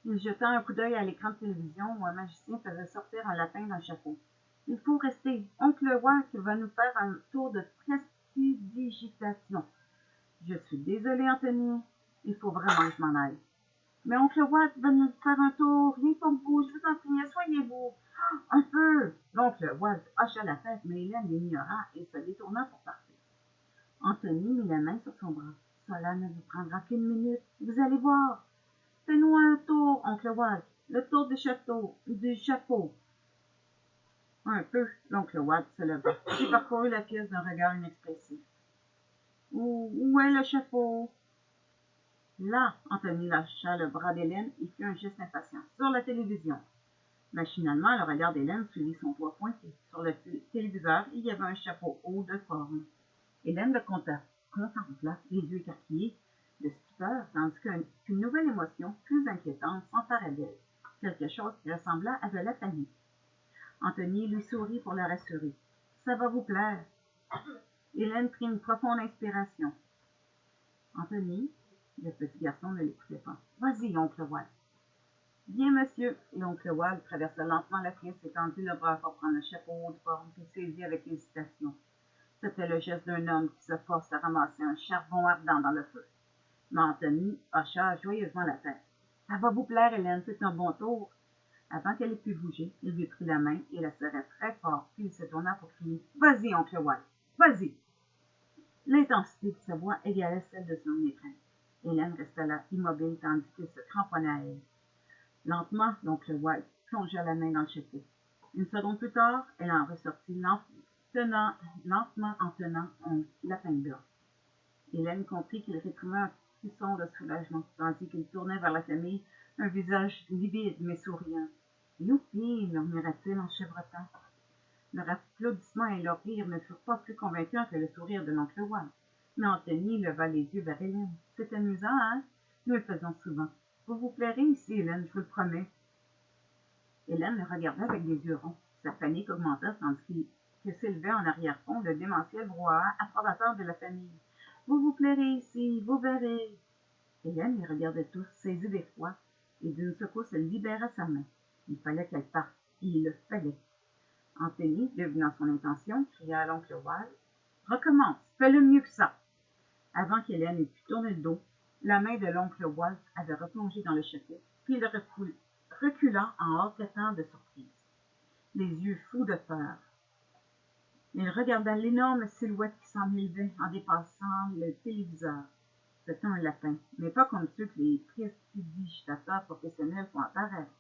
Il jeta un coup d'œil à l'écran de télévision où un magicien faisait sortir un lapin d'un chapeau. « Il faut rester. Oncle Walt va nous faire un tour de prestidigitation. » « Je suis désolée, Anthony. Il faut vraiment que je m'en aille. »« Mais Oncle Walt va nous faire un tour. Rien pour vous. Je vous en prie, asseyez-vous. »« Un peu. » L'oncle Walt hocha la tête, mais Hélène l'ignora et se détourna pour partir. Anthony mit la main sur son bras. « Cela ne vous prendra qu'une minute. Vous allez voir. Fais-nous un tour, Oncle Walt. Le tour du chapeau. » Un peu, l'oncle Walt se leva et parcourut la pièce d'un regard inexpressif. « Où est le chapeau? » Là, Anthony lâcha le bras d'Hélène et fit un geste impatient. « Sur la télévision. » Machinalement, le regard d'Hélène suivit son doigt pointé. Sur le téléviseur, il y avait un chapeau haut de forme. Hélène le contempla, les yeux écarquillés. de stupeur, tandis qu'une nouvelle émotion, plus inquiétante, s'emparait d'elle. Quelque chose qui ressembla à de la panique. Anthony lui sourit pour la rassurer. « Ça va vous plaire. » Hélène prit une profonde inspiration. Anthony, le petit garçon ne l'écoutait pas. « Vas-y, oncle Walt. »« Bien, monsieur. » L'oncle Walt traversa lentement la pièce et tendit le bras pour prendre le chapeau haut de forme qu'il saisit avec hésitation. C'était le geste d'un homme qui se force à ramasser un charbon ardent dans le feu. Mais Anthony hocha joyeusement la tête. « Ça va vous plaire, Hélène, c'est un bon tour. » Avant qu'elle ait pu bouger, il lui prit la main et la serra très fort, puis il se tourna pour crier « Vas-y, oncle Walt, vas-y !» L'intensité de sa voix égalait celle de son étreinte. Hélène resta là, immobile, tandis qu'il se cramponnait à elle. Lentement, l'oncle Walt plongea la main dans le chapeau. Une seconde plus tard, elle en ressortit lentement en tenant un lapin-blanc. Hélène comprit qu'il réprimait un frisson de soulagement, tandis qu'il tournait vers la famille un visage livide mais souriant. « Youpi !» murmura-t-il en chevrotant. Leur applaudissement et leur rire ne furent pas plus convaincants que le sourire de l'oncle Walt. Mais Anthony leva les yeux vers Hélène. « C'est amusant, hein? Nous le faisons souvent. Vous vous plairez ici, Hélène, je vous le promets. » Hélène le regardait avec des yeux ronds. Sa panique augmenta tandis que s'élevait en arrière-fond le démentiel brouhaha approbateur de la famille. « Vous vous plairez ici, vous verrez. » Hélène les regardait tous, saisie d'effroi, et d'une secousse, elle libéra sa main. Il fallait qu'elle parte, et il le fallait. Anthony, devinant son intention, cria à l'oncle Walt. « Recommence, fais-le mieux que ça. » Avant qu'Hélène ait pu tourner le dos, la main de l'oncle Walt avait replongé dans le chapeau, puis il recula en hoquetant de surprise, les yeux fous de peur. Il regarda l'énorme silhouette qui s'en élevait en dépassant le téléviseur. C'était un lapin, mais pas comme ceux que les prestidigitateurs professionnels font apparaître.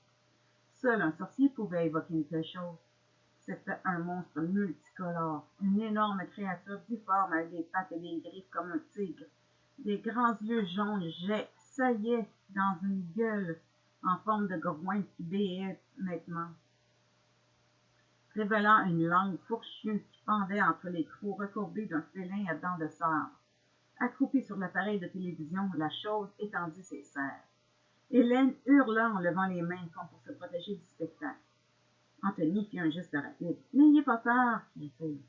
Seul un sorcier pouvait évoquer une telle chose. C'était un monstre multicolore, une énorme créature difforme avec des pattes et des griffes comme un tigre. Des grands yeux jaunes saillaient dans une gueule en forme de groin qui béait nettement, révélant une langue fourchue qui pendait entre les crocs recourbés d'un félin à dents de sabre. Accroupie sur l'appareil de télévision, la chose étendit ses serres. Hélène hurla en levant les mains comme pour se protéger du spectacle. Anthony fit un geste rapide. « N'ayez pas peur !» cria-t-il.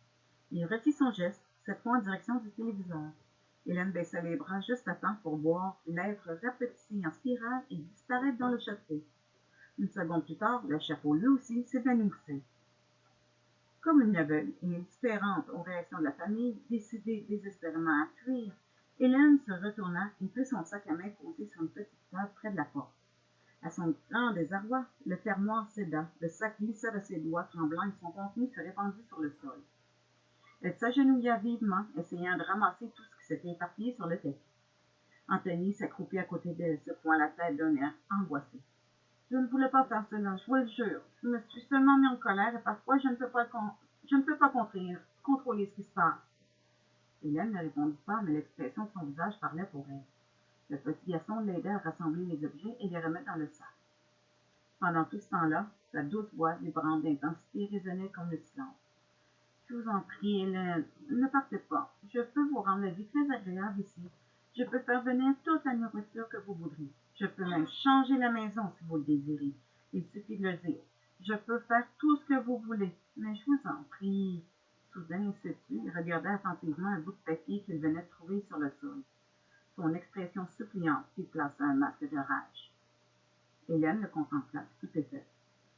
Il refit son geste, cette fois en direction du téléviseur. Hélène baissa les bras juste à temps pour voir l'être rapetisser en spirale et disparaître dans le chapeau. Une seconde plus tard, le chapeau lui aussi s'évanouissait. Comme une aveugle et indifférente aux réactions de la famille, décidée désespérément à fuir, Hélène se retourna et prit son sac à main posé sur une petite table près de la porte. À son grand désarroi, le fermoir céda, le sac glissa de ses doigts tremblants et son contenu se répandit sur le sol. Elle s'agenouilla vivement, essayant de ramasser tout ce qui s'était éparpillé sur le tapis. Anthony s'accroupit à côté d'elle, secouant la tête d'un air angoissé. « Je ne voulais pas faire cela, je vous le jure. Je me suis seulement mis en colère et parfois je ne peux pas contrôler ce qui se passe. » Hélène ne répondit pas, mais l'expression de son visage parlait pour elle. Le petit garçon l'aidait à rassembler les objets et les remettre dans le sac. Pendant tout ce temps-là, sa douce voix, vibrante d'intensité, résonnait comme le silence. « Je vous en prie, Hélène, ne partez pas. Je peux vous rendre la vie très agréable ici. Je peux faire venir toute la nourriture que vous voudrez. Je peux même changer la maison si vous le désirez. Il suffit de le dire. Je peux faire tout ce que vous voulez, mais je vous en prie. » Soudain, il se tut et regarda attentivement un bout de papier qu'il venait de trouver sur le sol. Son expression suppliante fit place à un masque de rage. Hélène le contempla, stupéfaite.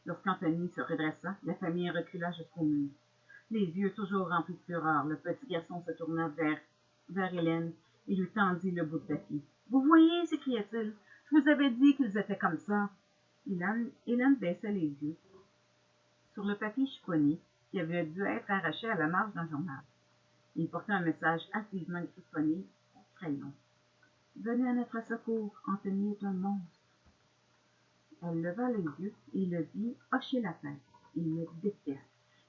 Lorsqu'Anthony se redressa, la famille recula jusqu'au mur. Les yeux toujours remplis de fureur, le petit garçon se tourna vers Hélène et lui tendit le bout de papier. « Vous voyez, s'écria-t-il, je vous avais dit qu'ils étaient comme ça. » Hélène baissa les yeux sur le papier chiffonné qui avait dû être arraché à la marge d'un journal. Il portait un message hâtivement griffonné au crayon. « Venez à notre secours, Anthony est un monstre. » Elle leva les yeux et le vit hocher la tête. « Il me déteste.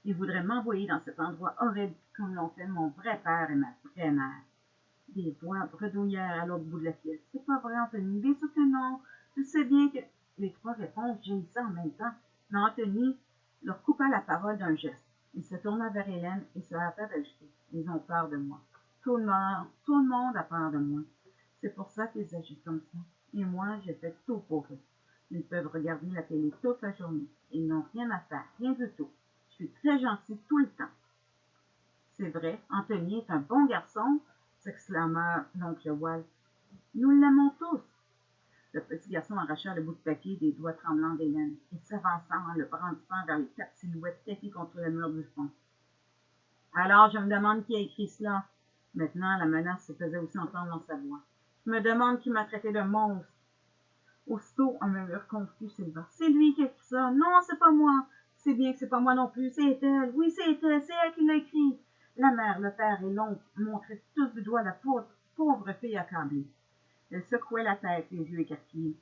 Il voudrait m'envoyer dans cet endroit horrible comme l'ont fait mon vrai père et ma vraie mère. » Des voix bredouillèrent à l'autre bout de la pièce. « C'est pas vrai, Anthony, bien sûr que non. Tu sais bien que... » Les trois réponses jaillissaient en même temps, mais Anthony leur coupa la parole d'un geste. Il se tourna vers Hélène et se hâta d'ajouter. « Ils ont peur de moi. Tout le monde a peur de moi. C'est pour ça qu'ils agissent comme ça. Et moi, je fais tout pour eux. Ils peuvent regarder la télé toute la journée. Ils n'ont rien à faire, rien du tout. Je suis très gentille tout le temps. C'est vrai, Anthony est un bon garçon, s'exclama l'oncle Walt. Nous l'aimons tous. Le petit garçon arracha le bout de papier des doigts tremblants d'Hélène et s'avança en le brandissant vers les 4 silhouettes cachées contre le mur du fond. Alors, je me demande qui a écrit cela. Maintenant, la menace se faisait aussi entendre dans sa voix. Je me demande qui m'a traité de monstre. Aussitôt, un murmure confus s'éleva. C'est lui qui a écrit ça. Non, c'est pas moi. C'est bien que c'est pas moi non plus. C'est elle. Oui, c'est elle qui l'a écrit. La mère, le père et l'oncle montraient tous du doigt la pauvre fille accablée. Elle secouait la tête, les yeux écarquillés,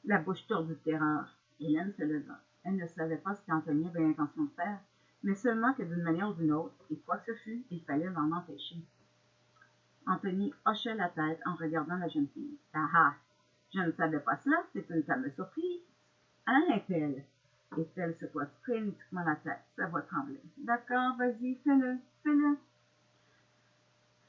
la bouche tordue de terreur. Hélène se leva. Elle ne savait pas ce qu'Anthony avait l'intention de faire, mais seulement que d'une manière ou d'une autre, et quoi que ce fût, il fallait l'en empêcher. Anthony hochait la tête en regardant la jeune fille. Ah ah! Je ne savais pas cela, c'est une fameuse surprise. Hein, est-elle? Estelle secoua frénétiquement la tête, sa voix tremblait. D'accord, vas-y, fais-le, fais-le.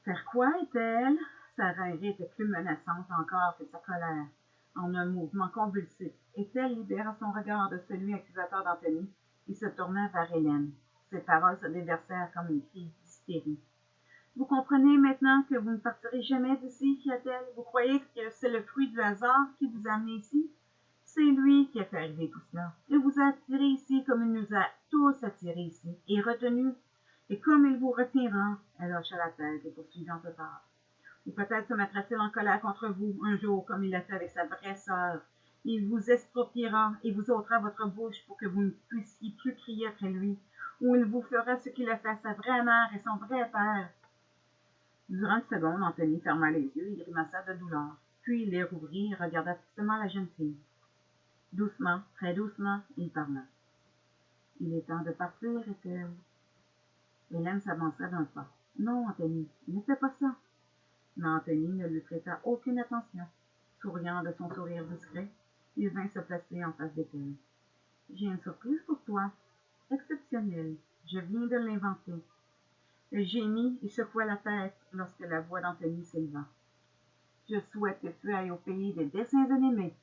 Faire quoi, est-elle? Sa raillerie était plus menaçante encore que sa colère. En un mouvement convulsif, Estelle libéra son regard de celui accusateur d'Anthony et se tourna vers Hélène. Ses paroles se déversèrent comme une crise d'hystérie. Vous comprenez maintenant que vous ne partirez jamais d'ici, fit-elle. Vous croyez que c'est le fruit du hasard qui vous a amené ici? C'est lui qui a fait arriver tout cela. Il vous a attiré ici comme il nous a tous attirés ici, et retenus. Et comme il vous retiendra, elle hocha la tête et poursuivit en retard. Ou peut-être se mettra-t-il en colère contre vous un jour, comme il l'a fait avec sa vraie sœur. Il vous expropriera et vous ôtera votre bouche pour que vous ne puissiez plus crier après lui. Ou il vous fera ce qu'il a fait à sa vraie mère et son vrai père. Durant une seconde, Anthony ferma les yeux et grimaça de douleur. Puis il les rouvrit et regarda fixement la jeune fille. Doucement, très doucement, il parla. Il est temps de partir, était-elle. Hélène s'avança d'un pas. Non, Anthony, ne fais pas ça. Mais Anthony ne lui prêta aucune attention. Souriant de son sourire discret, il vint se placer en face d'elle. J'ai une surprise pour toi. Exceptionnelle. Je viens de l'inventer. Elle gémit et secoua la tête lorsque la voix d'Anthony s'éleva. Je souhaite que tu ailles au pays des dessins animés.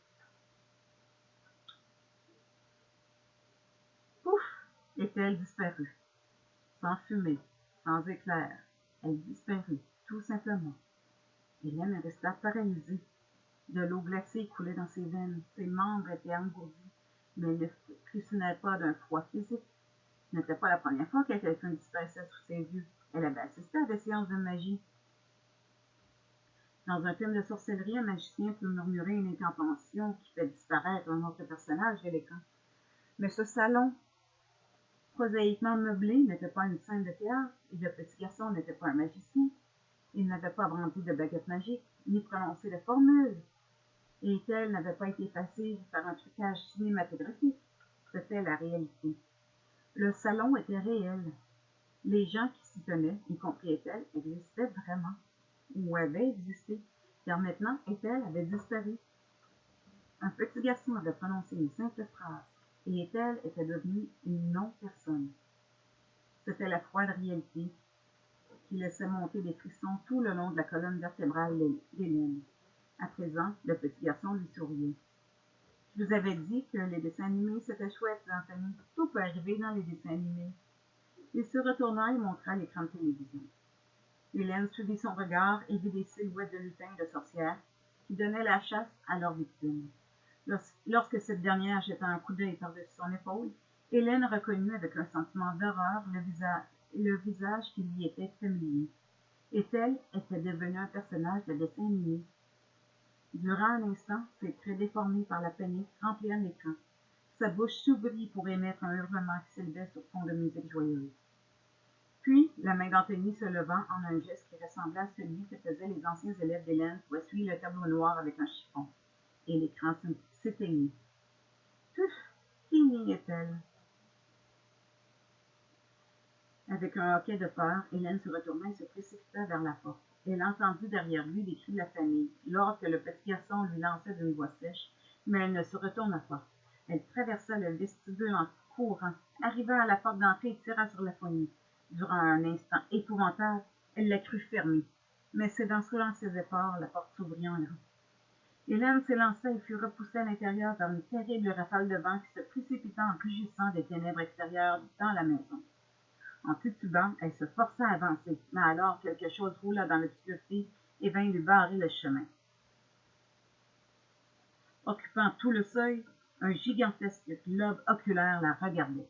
Pouf! Et-elle disparut. Sans fumée, sans éclair. Elle disparut, tout simplement. Hélène resta paralysée. De l'eau glacée coulait dans ses veines, ses membres étaient engourdis, mais elle ne frissonnait pas d'un froid physique. Ce n'était pas la première fois que quelqu'un disparaissait sous ses yeux. Elle avait assisté à des séances de magie. Dans un film de sorcellerie, un magicien peut murmurer une incantation qui fait disparaître un autre personnage élégant. Mais ce salon, prosaïquement meublé, n'était pas une scène de théâtre, et le petit garçon n'était pas un magicien. Il n'avait pas brandi de baguette magique, ni prononcé de formule. Et elle n'avait pas été effacée par un trucage cinématographique. C'était la réalité. Le salon était réel. Les gens qui s'y tenaient, y compris Ethel, existaient vraiment, ou avaient existé, car maintenant Ethel avait disparu. Un petit garçon avait prononcé une simple phrase, et Ethel était devenue une non-personne. C'était la froide réalité qui laissait monter des frissons tout le long de la colonne vertébrale d'Hélène. À présent, le petit garçon lui souriait. Je vous avais dit que les dessins animés, c'était chouette, Anthony. Tout peut arriver dans les dessins animés. Il se retourna et montra l'écran de télévision. Hélène suivit son regard et vit des silhouettes de lutins et de sorcières qui donnaient la chasse à leur victime. Lorsque cette dernière jeta un coup d'œil par-dessus son épaule, Hélène reconnut avec un sentiment d'horreur le visage qui lui était familier. Ethel était devenue un personnage de dessin animé. Durant un instant, ses traits déformés par la panique remplirent l'écran. Sa bouche s'ouvrit pour émettre un hurlement qui s'élevait sur fond de musique joyeuse. Puis, la main d'Anthony se levant en un geste qui ressemblait à celui que faisaient les anciens élèves d'Hélène pour essuyer le tableau noir avec un chiffon. Et l'écran s'éteignit. Puf! Fini, est-elle. Avec un hoquet de peur, Hélène se retourna et se précipita vers la porte. Elle entendit derrière lui des cris de la famille, lorsque le petit garçon lui lançait d'une voix sèche, mais elle ne se retourna pas. Elle traversa le vestibule en courant, arriva à la porte d'entrée et tira sur la poignée. Durant un instant épouvantable, elle la crut fermée. Mais c'est dans selon ses efforts, la porte s'ouvrit en grand. Hélène s'élança et fut repoussée à l'intérieur par une terrible rafale de vent qui se précipita en rugissant des ténèbres extérieures dans la maison. En titubant, elle se força à avancer, mais alors quelque chose roula dans l'obscurité et vint lui barrer le chemin. Occupant tout le seuil, un gigantesque globe oculaire la regardait.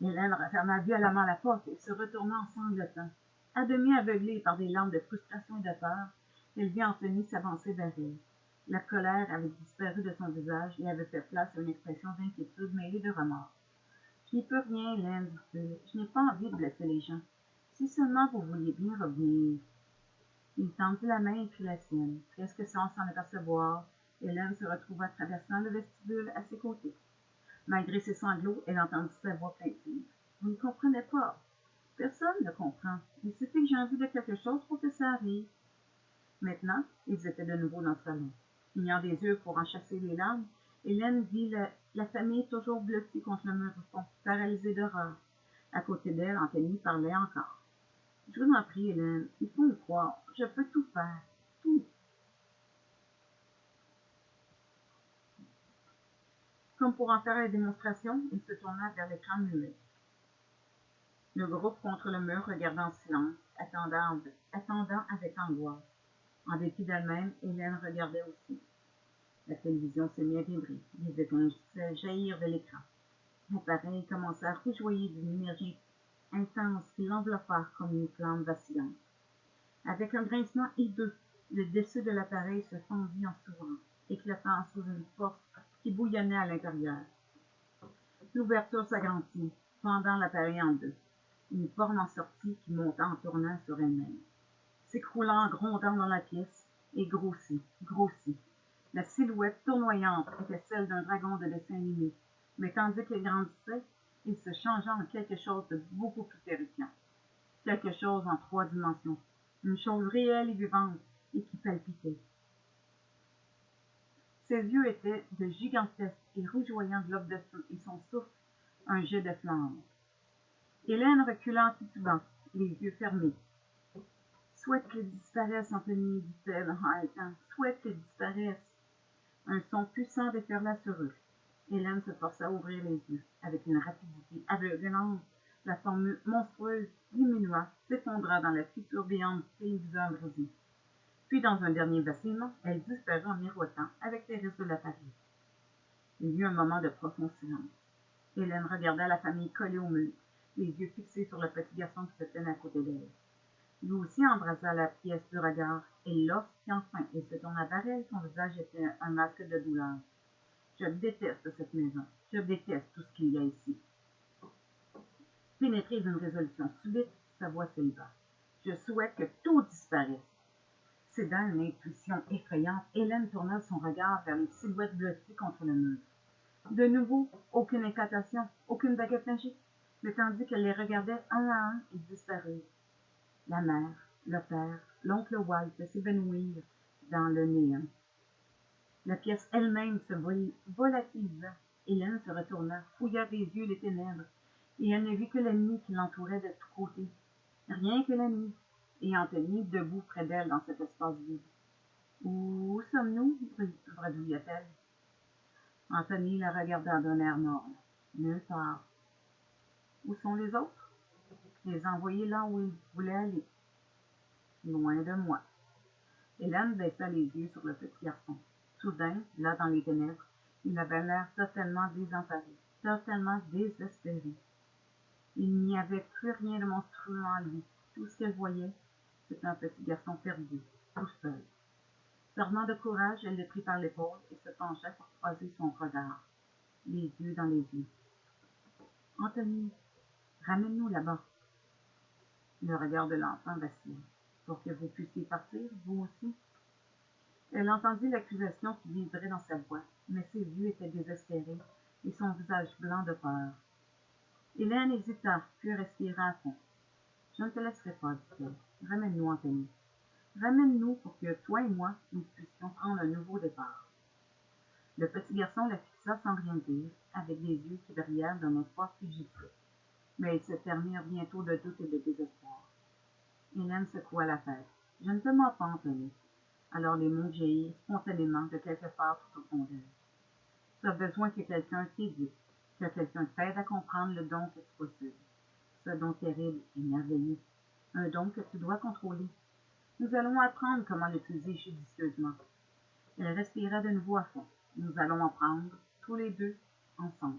Hélène referma violemment la porte et se retourna en sanglotant. À demi aveuglée par des larmes de frustration et de peur, elle vit Anthony s'avancer vers elle. La colère avait disparu de son visage et avait fait place à une expression d'inquiétude mêlée de remords. « Je n'y peux rien, Hélène, dit-il. Je n'ai pas envie de blesser les gens. Si seulement vous vouliez bien revenir. » Il tendit la main et prit la sienne. Presque sans s'en apercevoir, Hélène se retrouva traversant le vestibule à ses côtés. Malgré ses sanglots, elle entendit sa voix plaintive. « Vous ne comprenez pas. Personne ne comprend. Il suffit que j'ai envie de quelque chose pour que ça arrive. » Maintenant, ils étaient de nouveau dans le salon. Clignant des yeux pour en chasser les larmes, Hélène vit la famille toujours blottie contre le mur du fond, paralysée d'horreur. À côté d'elle, Anthony parlait encore. « Je vous en prie, Hélène, il faut me croire. Je peux tout faire. Tout. » Comme pour en faire la démonstration, il se tourna vers l'écran muet. Le groupe contre le mur regardait en silence, attendant avec angoisse. En dépit d'elle-même, Hélène regardait aussi. La télévision se mit à vibrer. Des étincelles jaillirent de l'écran. L'appareil commença à rougeoyer d'une énergie intense qui l'enveloppa comme une flamme vacillante. Avec un grincement hideux, le dessus de l'appareil se fendit en s'ouvrant, éclatant sous une force qui bouillonnait à l'intérieur. L'ouverture s'agrandit, fendant l'appareil en deux. Une forme en sortit qui monta en tournant sur elle-même, s'écroulant, grondant dans la pièce, et grossit. La silhouette tournoyante était celle d'un dragon de dessin animé, mais tandis qu'il grandissait, il se changea en quelque chose de beaucoup plus terrifiant. Quelque chose en 3 dimensions, une chose réelle et vivante, et qui palpitait. Ses yeux étaient de gigantesques et rougeoyants globes de feu, et son souffle, un jet de flammes. Hélène recula en titubant, les yeux fermés. « Souhaite qu'ils disparaissent, Anthony, dit-elle en haletant. « Souhaite qu'ils disparaissent. » Un son puissant déferla sur eux. Hélène se força à ouvrir les yeux. Avec une rapidité aveuglante, la forme monstrueuse diminua, s'effondra dans la fissure béante du téléviseur brisé. Puis, dans un dernier vacillement, elle disparut en miroitant avec les restes de l'appareil. Il y eut un moment de profond silence. Hélène regarda la famille collée au mur, les yeux fixés sur le petit garçon qui se tenait à côté d'elle. Lui aussi embrassa la pièce du regard, et lorsqu'enfin il se tourna vers elle, son visage était un masque de douleur. « Je déteste cette maison. Je déteste tout ce qu'il y a ici. » Pénétrée d'une résolution subite, sa voix s'éleva. « Je souhaite que tout disparaisse. » Cédant une intuition effrayante, Hélène tourna son regard vers les silhouettes blotties contre le mur. De nouveau, aucune incantation, aucune baguette magique, mais tandis qu'elle les regardait un à un, ils disparurent. La mère, le père, l'oncle Walt s'évanouirent dans le néant. La pièce elle-même se volatilisa. Hélène se retourna, fouilla des yeux les ténèbres, et elle ne vit que la nuit qui l'entourait de tous côtés. Rien que la nuit, et Anthony debout près d'elle dans cet espace vide. « Où sommes-nous » bredouilla-t-elle. Anthony la regarda d'un air morne. « Nulle part. »« Où sont les autres? » ?»« Les envoyer là où ils voulaient aller. »« Loin de moi. » Hélène baissa les yeux sur le petit garçon. Soudain, là dans les ténèbres, il avait l'air totalement désemparé, totalement désespéré. Il n'y avait plus rien de monstrueux en lui. Tout ce qu'elle voyait, c'était un petit garçon perdu, tout seul. S'armant de courage, elle le prit par l'épaule et se pencha pour croiser son regard, les yeux dans les yeux. « Anthony, ramène-nous là-bas. » Le regard de l'enfant vacilla. « Pour que vous puissiez partir, vous aussi. » Elle entendit l'accusation qui vibrait dans sa voix, mais ses yeux étaient désespérés et son visage blanc de peur. Hélène hésita, puis respira à fond. « Je ne te laisserai pas, dit-elle. Ramène-nous, Anthony. Ramène-nous pour que toi et moi, nous puissions prendre un nouveau départ. » Le petit garçon la fixa sans rien dire, avec des yeux qui brillèrent d'un espoir fugitif. Mais ils se fermirent bientôt de doute et de désespoir. Hélène secoua la tête. « Je ne te mens pas, Anthony. Alors les mots jaillirent spontanément de quelque part tout au fond d'elle. Tu as besoin que quelqu'un t'éduque, que quelqu'un t'aide à comprendre le don que tu possèdes. Ce don terrible et merveilleux. Un don que tu dois contrôler. Nous allons apprendre comment l'utiliser judicieusement. Elle respira de nouveau à fond. Nous allons apprendre, tous les deux, ensemble.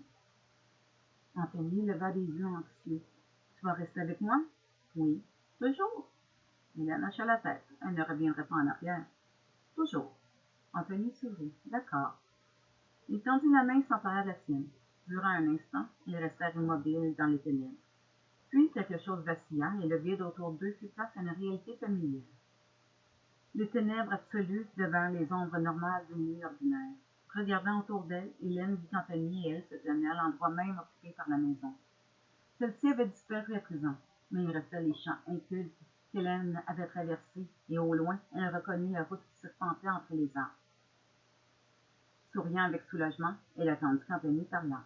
Anthony leva des yeux anxieux. Tu vas rester avec moi? Oui. Toujours. Hélène hocha la tête. Elle ne reviendrait pas en arrière. Toujours. Anthony sourit. D'accord. Il tendit la main sans faire la sienne. Durant un instant, ils restèrent immobiles dans les ténèbres. Puis quelque chose vacilla et le vide autour d'eux fit place à une réalité familière. Les ténèbres absolues devinrent les ombres normales d'une nuit ordinaire. Regardant autour d'elle, Hélène vit qu'Anthony et elle se tenaient à l'endroit même occupé par la maison. Celle-ci avait disparu à présent, mais il restait les champs incultes qu'Hélène avait traversés, et au loin, elle reconnut la route qui serpentait entre les arbres. Souriant avec soulagement, elle attendit qu'Anthony parlât.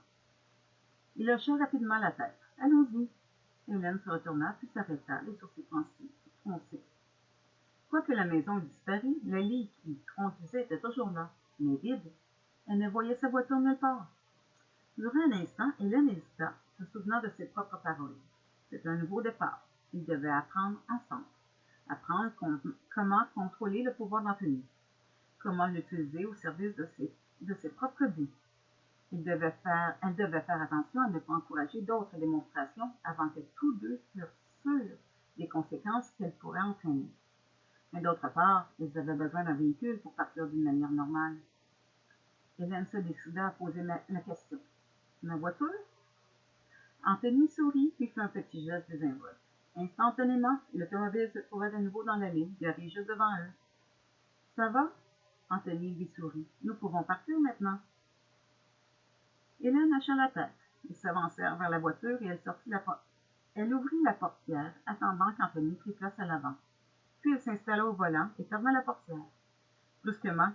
Il hocha rapidement la tête. « Allons-y. » Hélène se retourna, puis s'arrêta, les sourcils froncés. Quoique la maison eût disparu, le lit qui conduisait était toujours là, mais vide. Elle ne voyait sa voiture nulle part. Durant un instant, Hélène hésita, se souvenant de ses propres paroles. C'était un nouveau départ. Ils devaient apprendre ensemble. Apprendre comment contrôler le pouvoir d'Anthony. Comment l'utiliser au service de ses propres buts. Elle devait faire attention à ne pas encourager d'autres démonstrations avant que tous deux fussent sûrs des conséquences qu'elles pourraient entraîner. Mais d'autre part, ils avaient besoin d'un véhicule pour partir d'une manière normale. Hélène se décida à poser la question. « Ma voiture? » Anthony sourit puis fit un petit geste désinvolte. Instantanément, l'automobile se trouva de nouveau dans la ligne, garée juste devant eux. « Ça va? » Anthony lui sourit. « Nous pouvons partir maintenant. » Hélène hocha la tête. Ils s'avancèrent vers la voiture et elle ouvrit la portière, attendant qu'Anthony prit place à l'avant. Puis elle s'installa au volant et ferma la portière. Brusquement,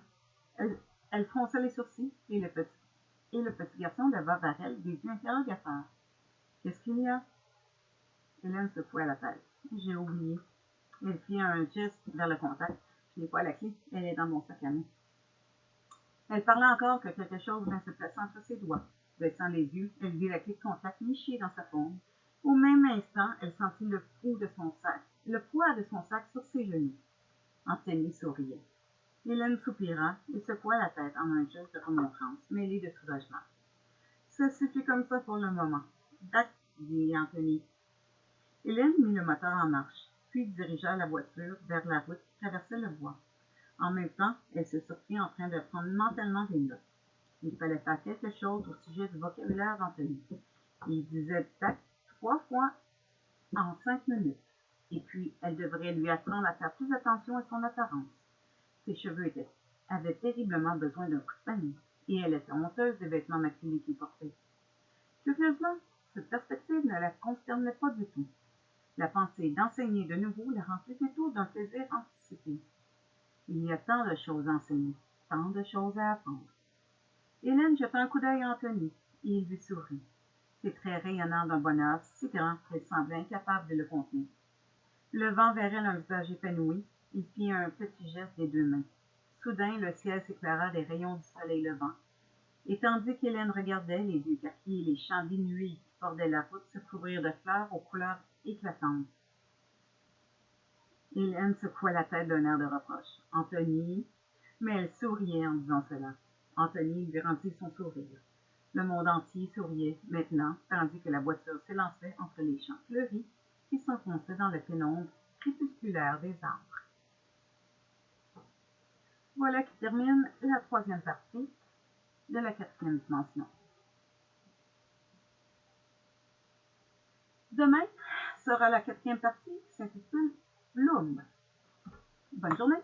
elle fronça les sourcils et le petit garçon leva vers elle des yeux interrogateurs. « Qu'est-ce qu'il y a? » Hélène secoua la tête. « J'ai oublié. » Elle fit un geste vers le contact. « Je n'ai pas la clé. Elle est dans mon sac à main. » Elle parla encore que quelque chose vint se placer entre ses doigts. Baissant les yeux, elle vit la clé de contact nichée dans sa paume. Au même instant, elle sentit le poids de son sac sur ses genoux. Anthony souriait. Hélène soupira et secoua la tête en un geste de remontrance, mêlé de soulagement. « Ça suffit comme ça pour le moment. »« Dac » dit Anthony. Hélène mit le moteur en marche, puis dirigea la voiture vers la route qui traversait le bois. En même temps, elle se surprit en train de prendre mentalement des notes. Il fallait faire quelque chose au sujet du vocabulaire d'Anthony. Il disait tac 3 fois en 5 minutes. Et puis, elle devrait lui apprendre à faire plus attention à son apparence. Ses cheveux avaient terriblement besoin d'un coup de panier, et elle était honteuse des vêtements maquillés qu'il portait. Curieusement, cette perspective ne la consternait pas du tout. La pensée d'enseigner de nouveau la remplit plutôt d'un plaisir anticipé. Il y a tant de choses à enseigner, tant de choses à apprendre. Hélène jeta un coup d'œil à Anthony, et il lui sourit, ses traits rayonnant d'un bonheur si grand qu'elle semblait incapable de le contenir. Levant vers elle un visage épanoui, il fit un petit geste des 2 mains. Soudain, le ciel s'éclaira des rayons du soleil levant, et tandis qu'Hélène regardait, les vieux quartiers et les champs dénués qui bordaient la route se couvrir de fleurs aux couleurs éclatantes. Hélène secoua la tête d'un air de reproche. « Anthony » Mais elle souriait en disant cela. Anthony lui rendit son sourire. Le monde entier souriait maintenant, tandis que la voiture s'élançait entre les champs fleuris qui s'enfonçaient dans la pénombre crépusculaire des arbres. Voilà qui termine la 3e partie de la 4e dimension. Demain sera la 4e partie qui s'intitule Bloom. Bonne journée!